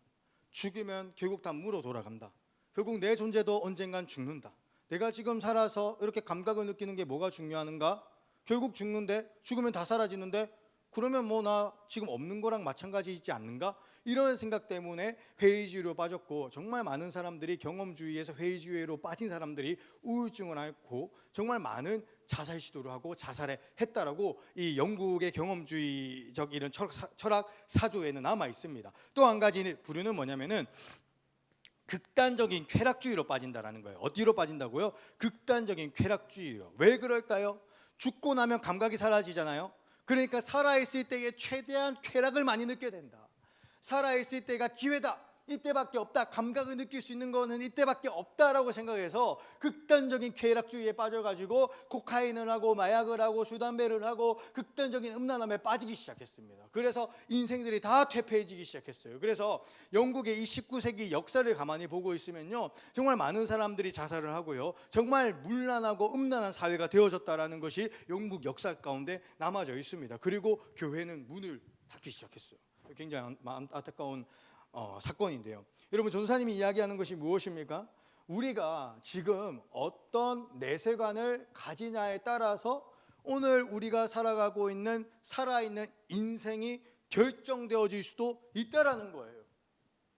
E: 죽으면 결국 다 무로 돌아간다. 결국 내 존재도 언젠간 죽는다. 내가 지금 살아서 이렇게 감각을 느끼는 게 뭐가 중요한가? 결국 죽는데, 죽으면 다 사라지는데, 그러면 뭐 나 지금 없는 거랑 마찬가지이지 않는가? 이런 생각 때문에 회의주의로 빠졌고, 정말 많은 사람들이 경험주의에서 회의주의로 빠진 사람들이 우울증을 앓고 정말 많은 자살 시도를 하고 자살을 했다라고 이 영국의 경험주의적 이런 철학 사조에는 남아 있습니다. 또 한 가지 부류는 뭐냐면은 극단적인 쾌락주의로 빠진다라는 거예요. 어디로 빠진다고요? 극단적인 쾌락주의요. 왜 그럴까요? 죽고 나면 감각이 사라지잖아요. 그러니까 살아있을 때에 최대한 쾌락을 많이 느껴야 된다. 살아있을 때가 기회다. 이때밖에 없다. 감각을 느낄 수 있는 거는 이때밖에 없다라고 생각해서 극단적인 쾌락주의에 빠져가지고 코카인을 하고 마약을 하고 술담배를 하고 극단적인 음란함에 빠지기 시작했습니다. 그래서 인생들이 다 퇴폐해지기 시작했어요. 그래서 영국의 이 19세기 역사를 가만히 보고 있으면요, 정말 많은 사람들이 자살을 하고요, 정말 문란하고 음란한 사회가 되어졌다라는 것이 영국 역사 가운데 남아져 있습니다. 그리고 교회는 문을 닫기 시작했어요. 굉장히 안타까운 사건인데요. 여러분, 전도사님이 이야기하는 것이 무엇입니까? 우리가 지금 어떤 내세관을 가지냐에 따라서 오늘 우리가 살아가고 있는 살아있는 인생이 결정되어질 수도 있다라는 거예요.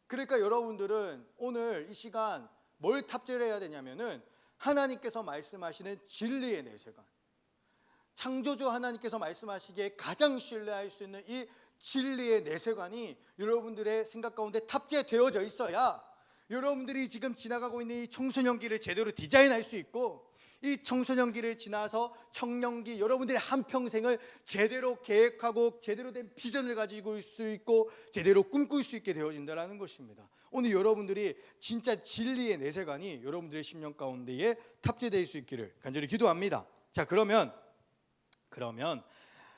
E: 그러니까 여러분들은 오늘 이 시간 뭘 탑재를 해야 되냐면은 하나님께서 말씀하시는 진리의 내세관, 창조주 하나님께서 말씀하시기에 가장 신뢰할 수 있는 이 진리의 내세관이 여러분들의 생각 가운데 탑재되어져 있어야 여러분들이 지금 지나가고 있는 이 청소년기를 제대로 디자인할 수 있고, 이 청소년기를 지나서 청년기, 여러분들의 한평생을 제대로 계획하고 제대로 된 비전을 가지고 있을 수 있고 제대로 꿈꿀 수 있게 되어진다는 것입니다. 오늘 여러분들이 진짜 진리의 내세관이 여러분들의 심령 가운데에 탑재될 수 있기를 간절히 기도합니다. 자, 그러면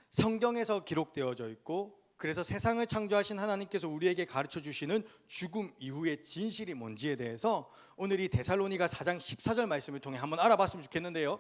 E: 성경에서 기록되어져 있고, 그래서 세상을 창조하신 하나님께서 우리에게 가르쳐 주시는 죽음 이후의 진실이 뭔지에 대해서 오늘 이 데살로니가 4장 14절 말씀을 통해 한번 알아봤으면 좋겠는데요.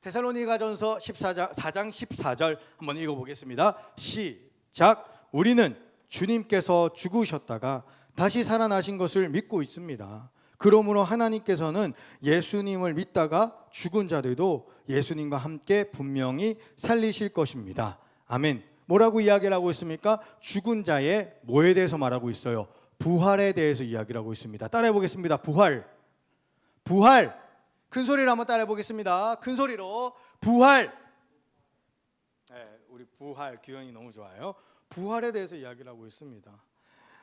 E: 데살로니가전서 4장 14절 한번 읽어보겠습니다. 시작. 우리는 주님께서 죽으셨다가 다시 살아나신 것을 믿고 있습니다. 그러므로 하나님께서는 예수님을 믿다가 죽은 자들도 예수님과 함께 분명히 살리실 것입니다. 아멘. 뭐라고 이야기를 하고 있습니까? 죽은 자의 뭐에 대해서 말하고 있어요? 부활에 대해서 이야기를 하고 있습니다. 따라해 보겠습니다. 부활. 큰 소리로 한번 따라해 보겠습니다. 큰 소리로 부활. 네, 우리 부활 규현이 너무 좋아요. 부활에 대해서 이야기를 하고 있습니다.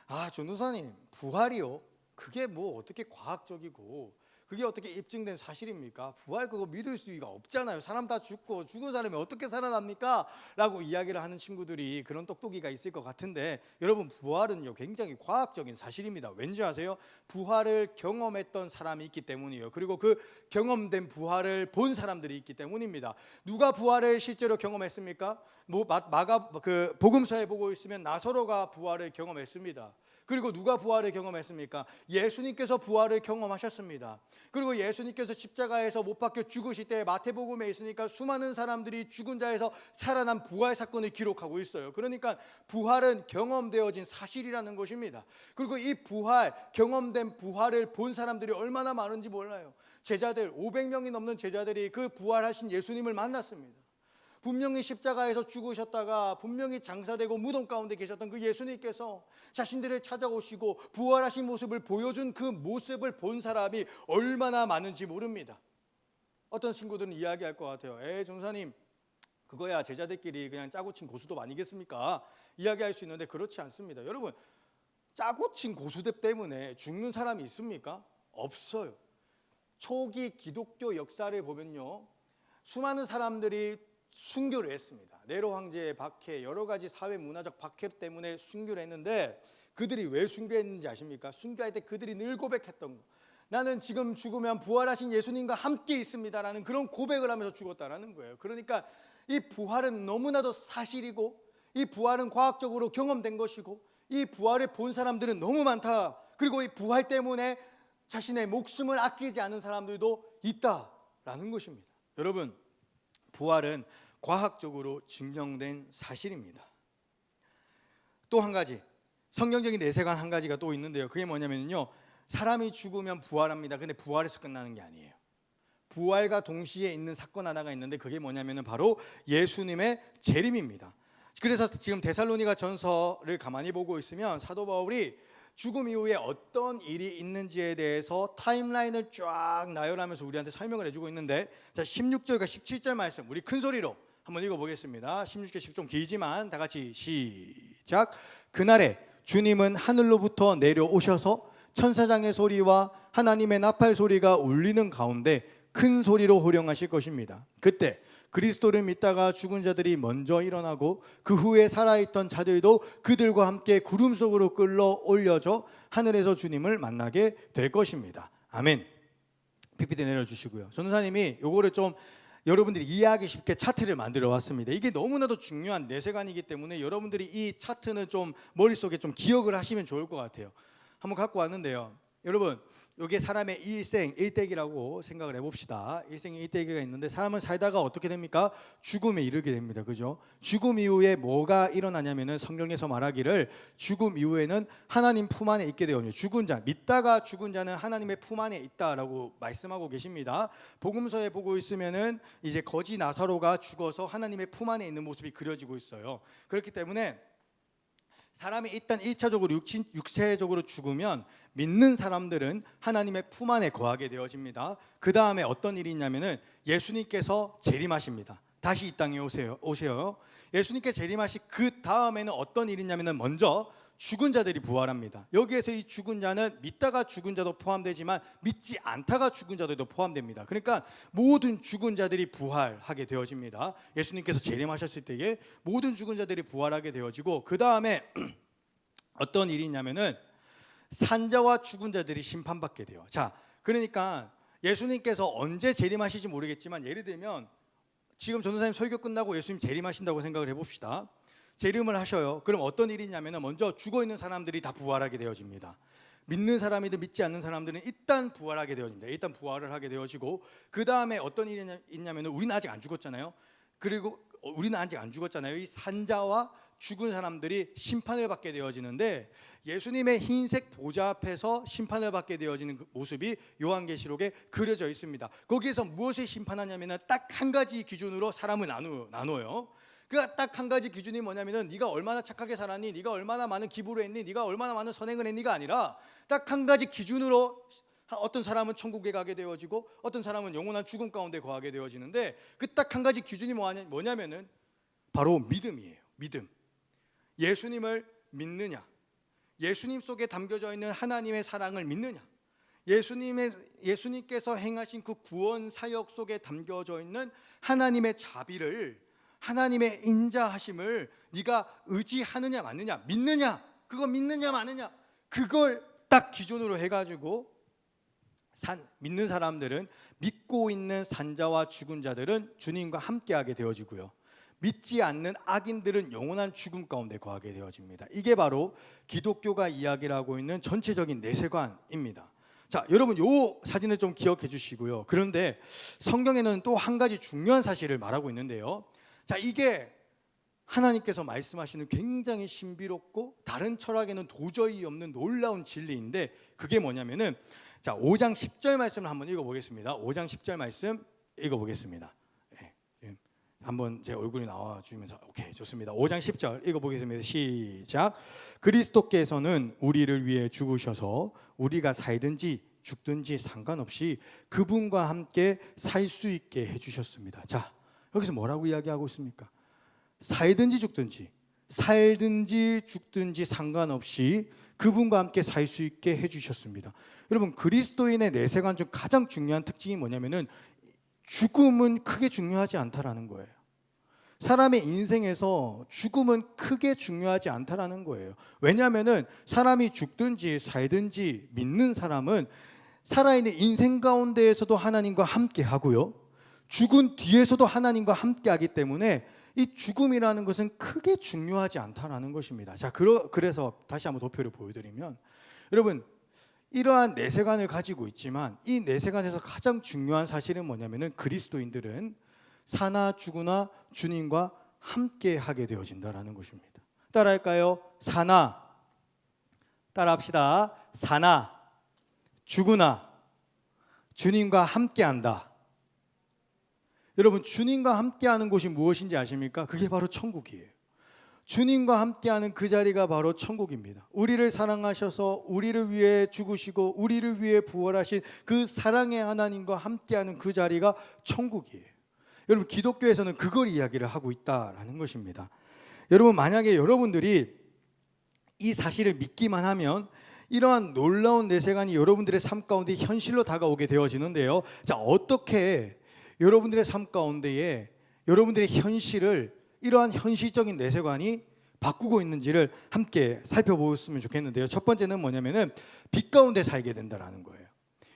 E: 아, 전도사님, 부활이요? 그게 뭐 어떻게 과학적이고 그게 어떻게 입증된 사실입니까? 부활 그거 믿을 수가 없잖아요. 사람 다 죽고 죽은 사람이 어떻게 살아납니까? 라고 이야기를 하는 친구들이 그런 똑똑이가 있을 것 같은데, 여러분, 부활은요 굉장히 과학적인 사실입니다. 왠지 아세요? 부활을 경험했던 사람이 있기 때문이에요. 그리고 그 경험된 부활을 본 사람들이 있기 때문입니다. 누가 부활을 실제로 경험했습니까? 복음서에 보고 있으면 나사로가 부활을 경험했습니다. 그리고 누가 부활을 경험했습니까? 예수님께서 부활을 경험하셨습니다. 그리고 예수님께서 십자가에서 못 박혀 죽으실 때 마태복음에 있으니까 수많은 사람들이 죽은 자에서 살아난 부활 사건을 기록하고 있어요. 그러니까 부활은 경험되어진 사실이라는 것입니다. 그리고 이 부활, 경험된 부활을 본 사람들이 얼마나 많은지 몰라요. 제자들 500명이 넘는 제자들이 그 부활하신 예수님을 만났습니다. 분명히 십자가에서 죽으셨다가 분명히 장사되고 무덤 가운데 계셨던 그 예수님께서 자신들을 찾아오시고 부활하신 모습을 보여준 그 모습을 본 사람이 얼마나 많은지 모릅니다. 어떤 친구들은 이야기할 것 같아요. 전사님, 그거야 제자들끼리 그냥 짜고 친 고수톱 아니겠습니까? 이야기할 수 있는데 그렇지 않습니다. 여러분, 짜고 친 고수톱 때문에 죽는 사람이 있습니까? 없어요. 초기 기독교 역사를 보면요, 수많은 사람들이 순교를 했습니다. 네로 황제의 박해, 여러 가지 사회 문화적 박해 때문에 순교를 했는데, 그들이 왜 순교했는지 아십니까? 순교할 때 그들이 늘 고백했던 거, 나는 지금 죽으면 부활하신 예수님과 함께 있습니다라는 그런 고백을 하면서 죽었다라는 거예요. 그러니까 이 부활은 너무나도 사실이고, 이 부활은 과학적으로 경험된 것이고, 이 부활을 본 사람들은 너무 많다. 그리고 이 부활 때문에 자신의 목숨을 아끼지 않은 사람들도 있다라는 것입니다. 여러분, 부활은 과학적으로 증명된 사실입니다. 또 한 가지, 성경적인 내세관 한 가지가 또 있는데요. 그게 뭐냐면요, 사람이 죽으면 부활합니다. 근데 부활에서 끝나는 게 아니에요. 부활과 동시에 있는 사건 하나가 있는데, 그게 뭐냐면은 바로 예수님의 재림입니다. 그래서 지금 데살로니가 전서를 가만히 보고 있으면 사도 바울이 죽음 이후에 어떤 일이 있는지에 대해서 타임라인을 쫙 나열하면서 우리한테 설명을 해주고 있는데, 자, 16절과 17절 말씀 우리 큰 소리로 한번 읽어보겠습니다. 16절 10절 좀 길지만 다 같이 시작. 그날에 주님은 하늘로부터 내려오셔서 천사장의 소리와 하나님의 나팔 소리가 울리는 가운데 큰 소리로 호령하실 것입니다. 그때 그리스도를 믿다가 죽은 자들이 먼저 일어나고 그 후에 살아있던 자들도 그들과 함께 구름 속으로 끌어올려져 하늘에서 주님을 만나게 될 것입니다. 아멘. PPT 내려주시고요. 전도사님이 요거를 좀 여러분들이 이해하기 쉽게 차트를 만들어 왔습니다. 이게 너무나도 중요한 내세관이기 때문에 여러분들이 이 차트는 좀 머릿속에 좀 기억을 하시면 좋을 것 같아요. 한번 갖고 왔는데요. 여러분, 이게 사람의 일생 일대기라고 생각을 해봅시다. 일생의 일대기가 있는데, 사람은 살다가 어떻게 됩니까? 죽음에 이르게 됩니다. 그죠? 죽음 이후에 뭐가 일어나냐면은 성경에서 말하기를 죽음 이후에는 하나님 품 안에 있게 되거든요. 죽은 자, 믿다가 죽은 자는 하나님의 품 안에 있다라고 말씀하고 계십니다. 복음서에 보고 있으면은 이제 거지 나사로가 죽어서 하나님의 품 안에 있는 모습이 그려지고 있어요. 그렇기 때문에 사람이 일단 1차적으로 육체적으로 죽으면 믿는 사람들은 하나님의 품 안에 거하게 되어집니다. 그 다음에 어떤 일이 있냐면은 예수님께서 재림하십니다. 다시 이 땅에 오세요. 예수님께 재림하시 그 다음에는 어떤 일이 있냐면은 먼저 죽은 자들이 부활합니다. 여기에서 이 죽은 자는 믿다가 죽은 자도 포함되지만 믿지 않다가 죽은 자들도 포함됩니다. 그러니까 모든 죽은 자들이 부활하게 되어집니다. 예수님께서 재림하셨을 때에 모든 죽은 자들이 부활하게 되어지고, 그 다음에 어떤 일이 있냐면은 산자와 죽은 자들이 심판받게 돼요. 자, 그러니까 예수님께서 언제 재림하실지 모르겠지만, 예를 들면 지금 전도사님 설교 끝나고 예수님 재림하신다고 생각을 해봅시다. 재림을 하셔요. 그럼 어떤 일이 있냐면 먼저 죽어있는 사람들이 다 부활하게 되어집니다. 믿는 사람이든 믿지 않는 사람들은 일단 부활하게 되어집니다. 일단 부활을 하게 되어지고, 그 다음에 어떤 일이 있냐면 우리는 아직 안 죽었잖아요. 그리고 우리는 아직 안 죽었잖아요. 이 산자와 죽은 사람들이 심판을 받게 되어지는데, 예수님의 흰색 보좌 앞에서 심판을 받게 되어지는 그 모습이 요한계시록에 그려져 있습니다. 거기에서 무엇을 심판하냐면 딱 한 가지 기준으로 사람을 나눠요. 그러니까 딱 한 가지 기준이 뭐냐면은 네가 얼마나 착하게 살았니, 네가 얼마나 많은 기부를 했니, 네가 얼마나 많은 선행을 했니가 아니라 딱 한 가지 기준으로 어떤 사람은 천국에 가게 되어지고 어떤 사람은 영원한 죽음 가운데 거하게 되어지는데, 그 딱 한 가지 기준이 뭐냐면은 바로 믿음이에요. 믿음. 예수님을 믿느냐, 예수님 속에 담겨져 있는 하나님의 사랑을 믿느냐, 예수님께서 행하신 그 구원 사역 속에 담겨져 있는 하나님의 자비를, 하나님의 인자하심을 네가 의지하느냐 마느냐, 믿느냐, 그거 믿느냐 마느냐, 그걸 딱 기준으로 해가지고 믿는 사람들은, 믿고 있는 산자와 죽은 자들은 주님과 함께하게 되어지고요, 믿지 않는 악인들은 영원한 죽음 가운데 거하게 되어집니다. 이게 바로 기독교가 이야기를 하고 있는 전체적인 내세관입니다. 자, 여러분 요 사진을 좀 기억해 주시고요. 그런데 성경에는 또 한 가지 중요한 사실을 말하고 있는데요. 자, 이게 하나님께서 말씀하시는 굉장히 신비롭고 다른 철학에는 도저히 없는 놀라운 진리인데, 그게 뭐냐면은, 자, 5장 10절 말씀을 한번 읽어보겠습니다. 5장 10절 말씀 읽어보겠습니다. 네, 한번 제 얼굴이 나와 주면서 오케이 좋습니다. 5장 10절 읽어보겠습니다. 시작. 그리스도께서는 우리를 위해 죽으셔서 우리가 살든지 죽든지 상관없이 그분과 함께 살 수 있게 해주셨습니다. 자, 여기서 뭐라고 이야기하고 있습니까? 살든지 죽든지 살든지 죽든지 상관없이 그분과 함께 살 수 있게 해주셨습니다. 여러분, 그리스도인의 내세관 중 가장 중요한 특징이 뭐냐면은 죽음은 크게 중요하지 않다라는 거예요. 사람의 인생에서 죽음은 크게 중요하지 않다라는 거예요. 왜냐하면은 사람이 죽든지 살든지 믿는 사람은 살아있는 인생 가운데에서도 하나님과 함께 하고요, 죽은 뒤에서도 하나님과 함께 하기 때문에 이 죽음이라는 것은 크게 중요하지 않다라는 것입니다. 자, 그래서 다시 한번 도표를 보여드리면, 여러분, 이러한 내세관을 가지고 있지만 이 내세관에서 가장 중요한 사실은 뭐냐면은 그리스도인들은 사나 죽으나 주님과 함께 하게 되어진다라는 것입니다. 따라할까요? 사나, 따라합시다. 사나 죽으나 주님과 함께 한다. 여러분, 주님과 함께하는 곳이 무엇인지 아십니까? 그게 바로 천국이에요. 주님과 함께하는 그 자리가 바로 천국입니다. 우리를 사랑하셔서 우리를 위해 죽으시고 우리를 위해 부활하신 그 사랑의 하나님과 함께하는 그 자리가 천국이에요. 여러분, 기독교에서는 그걸 이야기를 하고 있다라는 것입니다. 여러분, 만약에 여러분들이 이 사실을 믿기만 하면 이러한 놀라운 내세관이 여러분들의 삶 가운데 현실로 다가오게 되어지는데요. 자, 어떻게 여러분들의 삶 가운데에 여러분들의 현실을 이러한 현실적인 내세관이 바꾸고 있는지를 함께 살펴보았으면 좋겠는데요. 첫 번째는 뭐냐면은 빛 가운데 살게 된다라는 거예요.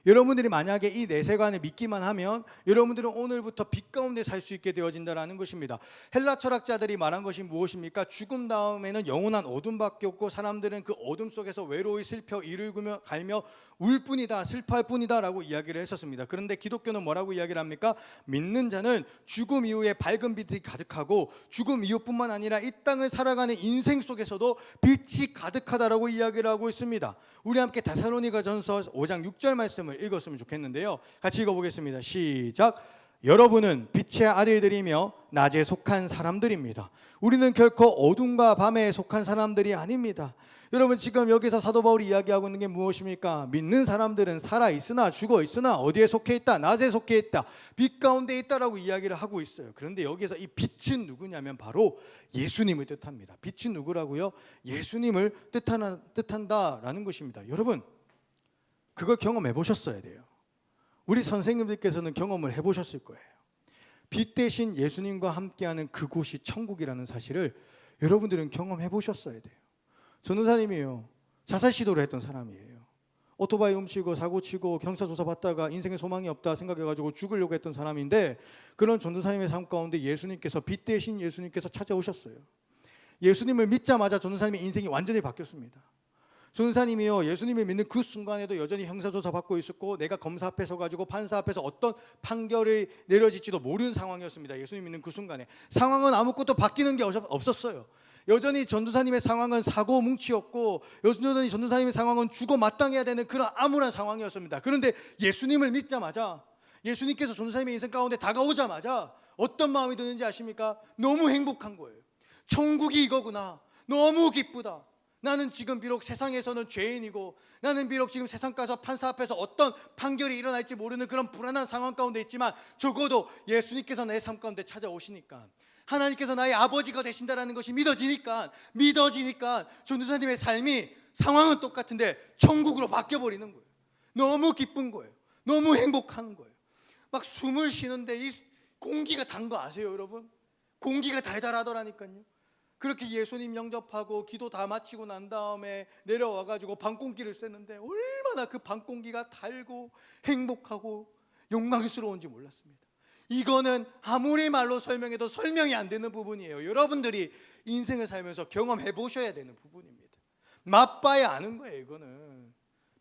E: 여러분들이 만약에 이 내세관을 믿기만 하면 여러분들은 오늘부터 빛 가운데 살 수 있게 되어진다라는 것입니다. 헬라 철학자들이 말한 것이 무엇입니까? 죽음 다음에는 영원한 어둠밖에 없고 사람들은 그 어둠 속에서 외로이 슬퍼 이를 갈며 울 뿐이다, 슬퍼할 뿐이다 라고 이야기를 했었습니다. 그런데 기독교는 뭐라고 이야기를 합니까? 믿는 자는 죽음 이후에 밝은 빛이 가득하고 죽음 이후뿐만 아니라 이 땅을 살아가는 인생 속에서도 빛이 가득하다라고 이야기를 하고 있습니다. 우리 함께 데살로니가전서 5장 6절 말씀을 읽었으면 좋겠는데요. 같이 읽어보겠습니다. 시작. 여러분은 빛의 아들들이며 낮에 속한 사람들입니다. 우리는 결코 어둠과 밤에 속한 사람들이 아닙니다. 여러분, 지금 여기서 사도 바울이 이야기하고 있는 게 무엇입니까? 믿는 사람들은 살아있으나 죽어있으나 어디에 속해 있다? 낮에 속해 있다, 빛 가운데 있다라고 이야기를 하고 있어요. 그런데 여기서 이 빛은 누구냐면 바로 예수님을 뜻합니다. 빛이 누구라고요? 예수님을 뜻한다라는 것입니다. 여러분, 그걸 경험해 보셨어야 돼요. 우리 선생님들께서는 경험을 해보셨을 거예요. 빛 대신 예수님과 함께하는 그곳이 천국이라는 사실을 여러분들은 경험해 보셨어야 돼요. 전도사님이에요. 자살 시도를 했던 사람이에요. 오토바이 훔치고 사고치고 경찰조사 받다가 인생에 소망이 없다 생각해가지고 죽으려고 했던 사람인데, 그런 전도사님의 삶 가운데 예수님께서, 빛 대신 예수님께서 찾아오셨어요. 예수님을 믿자마자 전도사님의 인생이 완전히 바뀌었습니다. 전도사님이요, 예수님을 믿는 그 순간에도 여전히 형사조사 받고 있었고 내가 검사 앞에 서가지고 판사 앞에서 어떤 판결이 내려질지도 모르는 상황이었습니다. 예수님 믿는 그 순간에 상황은 아무것도 바뀌는 게 없었어요. 여전히 전도사님의 상황은 사고 뭉치였고 여전히 전도사님의 상황은 죽어 마땅해야 되는 그런 암울한 상황이었습니다. 그런데 예수님을 믿자마자, 예수님께서 전도사님의 인생 가운데 다가오자마자 어떤 마음이 드는지 아십니까? 너무 행복한 거예요. 천국이 이거구나, 너무 기쁘다. 나는 지금 비록 세상에서는 죄인이고 나는 비록 지금 세상 가서 판사 앞에서 어떤 판결이 일어날지 모르는 그런 불안한 상황 가운데 있지만 적어도 예수님께서 내 삶 가운데 찾아오시니까, 하나님께서 나의 아버지가 되신다는 것이 믿어지니까 전도사님의 삶이 상황은 똑같은데 천국으로 바뀌어버리는 거예요. 너무 기쁜 거예요. 너무 행복한 거예요. 막 숨을 쉬는데 이 공기가 단 거 아세요, 여러분? 공기가 달달하더라니까요. 그렇게 예수님 영접하고 기도 다 마치고 난 다음에 내려와가지고 밤공기를 쐈는데 얼마나 그 밤공기가 달고 행복하고 영광스러운지 몰랐습니다. 이거는 아무리 말로 설명해도 설명이 안 되는 부분이에요. 여러분들이 인생을 살면서 경험해 보셔야 되는 부분입니다. 맛봐야 아는 거예요. 이거는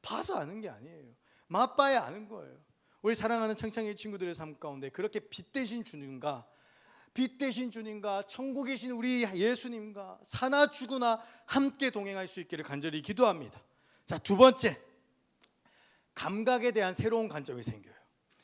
E: 봐서 아는 게 아니에요. 맛봐야 아는 거예요. 우리 사랑하는 창창의 친구들의 삶 가운데 그렇게 빛 대신 주님과 천국에 계신 우리 예수님과 사나 죽으나 함께 동행할 수 있기를 간절히 기도합니다. 자, 두 번째, 감각에 대한 새로운 관점이 생겨요.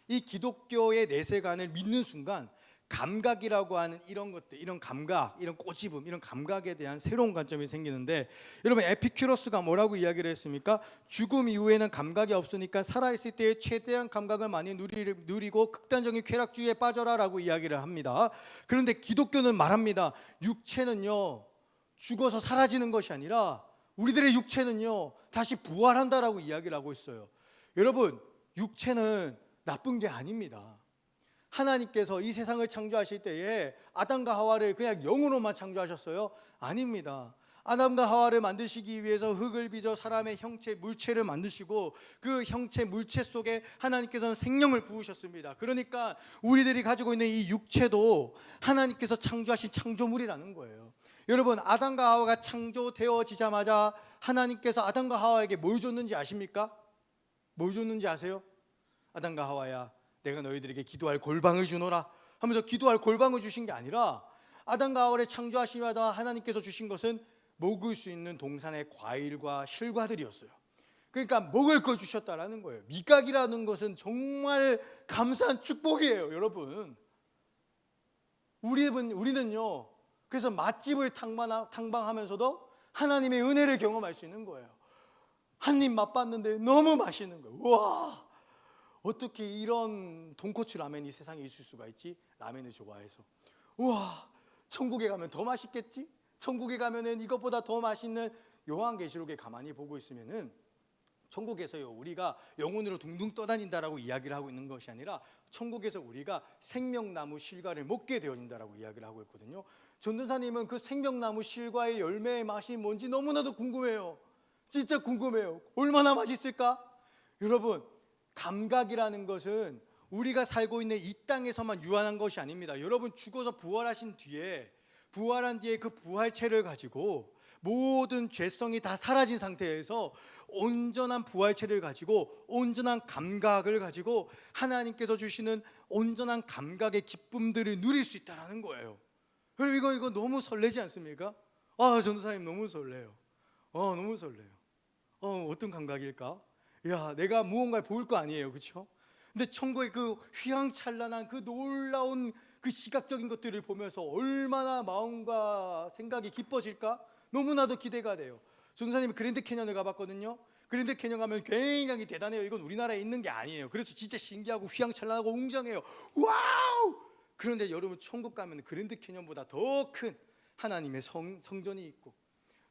E: 이 기독교의 내세관을 믿는 순간 감각이라고 하는 이런 것들, 이런 감각, 이런 꼬집음, 이런 감각에 대한 새로운 관점이 생기는데, 여러분 에피큐로스가 뭐라고 이야기를 했습니까? 죽음 이후에는 감각이 없으니까 살아있을 때의 최대한 감각을 많이 누리고 극단적인 쾌락주의에 빠져라라고 이야기를 합니다. 그런데 기독교는 말합니다. 육체는요 죽어서 사라지는 것이 아니라 우리들의 육체는요 다시 부활한다라고 이야기를 하고 있어요. 여러분, 육체는 나쁜 게 아닙니다. 하나님께서 이 세상을 창조하실 때에 아담과 하와를 그냥 영으로만 창조하셨어요? 아닙니다. 아담과 하와를 만드시기 위해서 흙을 빚어 사람의 형체, 물체를 만드시고 그 형체, 물체 속에 하나님께서는 생명을 부으셨습니다. 그러니까 우리들이 가지고 있는 이 육체도 하나님께서 창조하신 창조물이라는 거예요. 여러분, 아담과 하와가 창조되어지자마자 하나님께서 아담과 하와에게 뭘 줬는지 아십니까? 뭘 줬는지 아세요? 아담과 하와야, 내가 너희들에게 기도할 골방을 주노라 하면서 기도할 골방을 주신 게 아니라 아담과 하와를 창조하시마다 하나님께서 주신 것은 먹을 수 있는 동산의 과일과 실과들이었어요. 그러니까 먹을 걸 주셨다라는 거예요. 미각이라는 것은 정말 감사한 축복이에요, 여러분. 우리는요 그래서 맛집을 탐방하면서도 하나님의 은혜를 경험할 수 있는 거예요. 한 입 맛봤는데 너무 맛있는 거예요. 우와, 어떻게 이런 돈코츠 라면이 세상에 있을 수가 있지? 라면을 좋아해서. 우와, 천국에 가면 더 맛있겠지? 천국에 가면은 이것보다 더 맛있는, 요한계시록에 가만히 보고 있으면은 천국에서요 우리가 영혼으로 둥둥 떠다닌다라고 이야기를 하고 있는 것이 아니라 천국에서 우리가 생명나무 실과를 먹게 되어진다라고 이야기를 하고 있거든요. 전도사님은 그 생명나무 실과의 열매의 맛이 뭔지 너무나도 궁금해요. 진짜 궁금해요. 얼마나 맛있을까? 여러분, 감각이라는 것은 우리가 살고 있는 이 땅에서만 유한한 것이 아닙니다. 여러분, 죽어서 부활한 뒤에 그 부활체를 가지고 모든 죄성이 다 사라진 상태에서 온전한 부활체를 가지고 온전한 감각을 가지고 하나님께서 주시는 온전한 감각의 기쁨들을 누릴 수 있다는 거예요. 여러분, 이거 너무 설레지 않습니까? 전도사님 너무 설레요. 너무 설레요. 어떤 감각일까? 야, 내가 무언가를 볼 거 아니에요, 그렇죠? 근데 천국의 그 휘황찬란한 그 놀라운 그 시각적인 것들을 보면서 얼마나 마음과 생각이 기뻐질까? 너무나도 기대가 돼요. 전도사님이 그랜드 캐년을 가봤거든요. 그랜드 캐년 가면 굉장히 대단해요. 이건 우리나라에 있는 게 아니에요. 그래서 진짜 신기하고 휘황찬란하고 웅장해요. 와우! 그런데 여러분, 천국 가면 그랜드 캐년보다 더 큰 하나님의 성전이 있고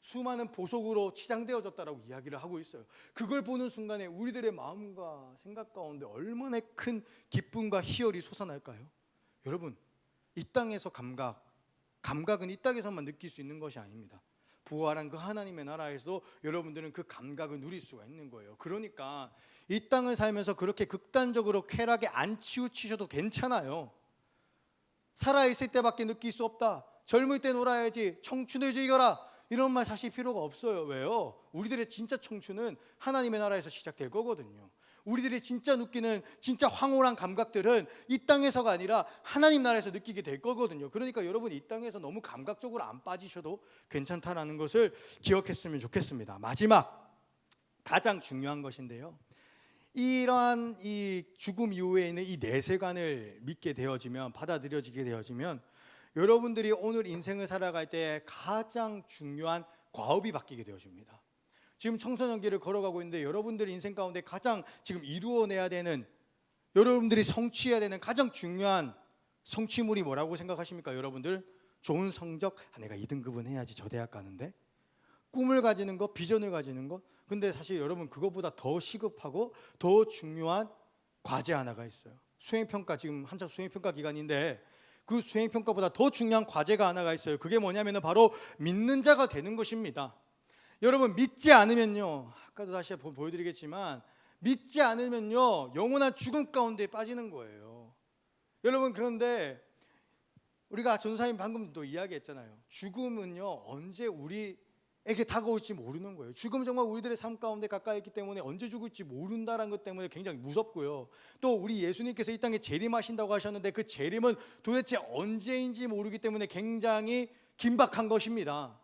E: 수많은 보석으로 치장되어졌다라고 이야기를 하고 있어요. 그걸 보는 순간에 우리들의 마음과 생각 가운데 얼마나 큰 기쁨과 희열이 솟아날까요? 여러분, 이 땅에서 감각은 이 땅에서만 느낄 수 있는 것이 아닙니다. 부활한 그 하나님의 나라에서도 여러분들은 그 감각을 누릴 수가 있는 거예요. 그러니까 이 땅을 살면서 그렇게 극단적으로 쾌락에 안 치우치셔도 괜찮아요. 살아있을 때밖에 느낄 수 없다, 젊을 때 놀아야지, 청춘을 즐겨라, 이런 말 사실 필요가 없어요. 왜요? 우리들의 진짜 청춘은 하나님의 나라에서 시작될 거거든요. 우리들이 진짜 느끼는 진짜 황홀한 감각들은 이 땅에서가 아니라 하나님 나라에서 느끼게 될 거거든요. 그러니까 여러분, 이 땅에서 너무 감각적으로 안 빠지셔도 괜찮다라는 것을 기억했으면 좋겠습니다. 마지막, 가장 중요한 것인데요, 이러한 이 죽음 이후에 있는 이 내세관을 믿게 되어지면, 받아들여지게 되어지면 여러분들이 오늘 인생을 살아갈 때 가장 중요한 과업이 바뀌게 되어집니다. 지금 청소년기를 걸어가고 있는데 여러분들 인생 가운데 가장 지금 이루어내야 되는, 여러분들이 성취해야 되는 가장 중요한 성취물이 뭐라고 생각하십니까? 여러분들, 좋은 성적, 내가 2등급은 해야지 저 대학 가는데, 꿈을 가지는 것, 비전을 가지는 것. 근데 사실 여러분, 그것보다 더 시급하고 더 중요한 과제 하나가 있어요. 수행평가, 지금 한창 수행평가 기간인데 그 수행평가보다 더 중요한 과제가 하나가 있어요. 그게 뭐냐면 바로 믿는 자가 되는 것입니다. 여러분, 믿지 않으면요, 아까도 다시 보여드리겠지만 믿지 않으면요 영원한 죽음 가운데 빠지는 거예요. 여러분, 그런데 우리가 전도사님 방금도 이야기했잖아요. 죽음은요 언제 우리에게 다가올지 모르는 거예요. 죽음은 정말 우리들의 삶 가운데 가까이 있기 때문에 언제 죽을지 모른다는 것 때문에 굉장히 무섭고요. 또 우리 예수님께서 이 땅에 재림하신다고 하셨는데 그 재림은 도대체 언제인지 모르기 때문에 굉장히 긴박한 것입니다.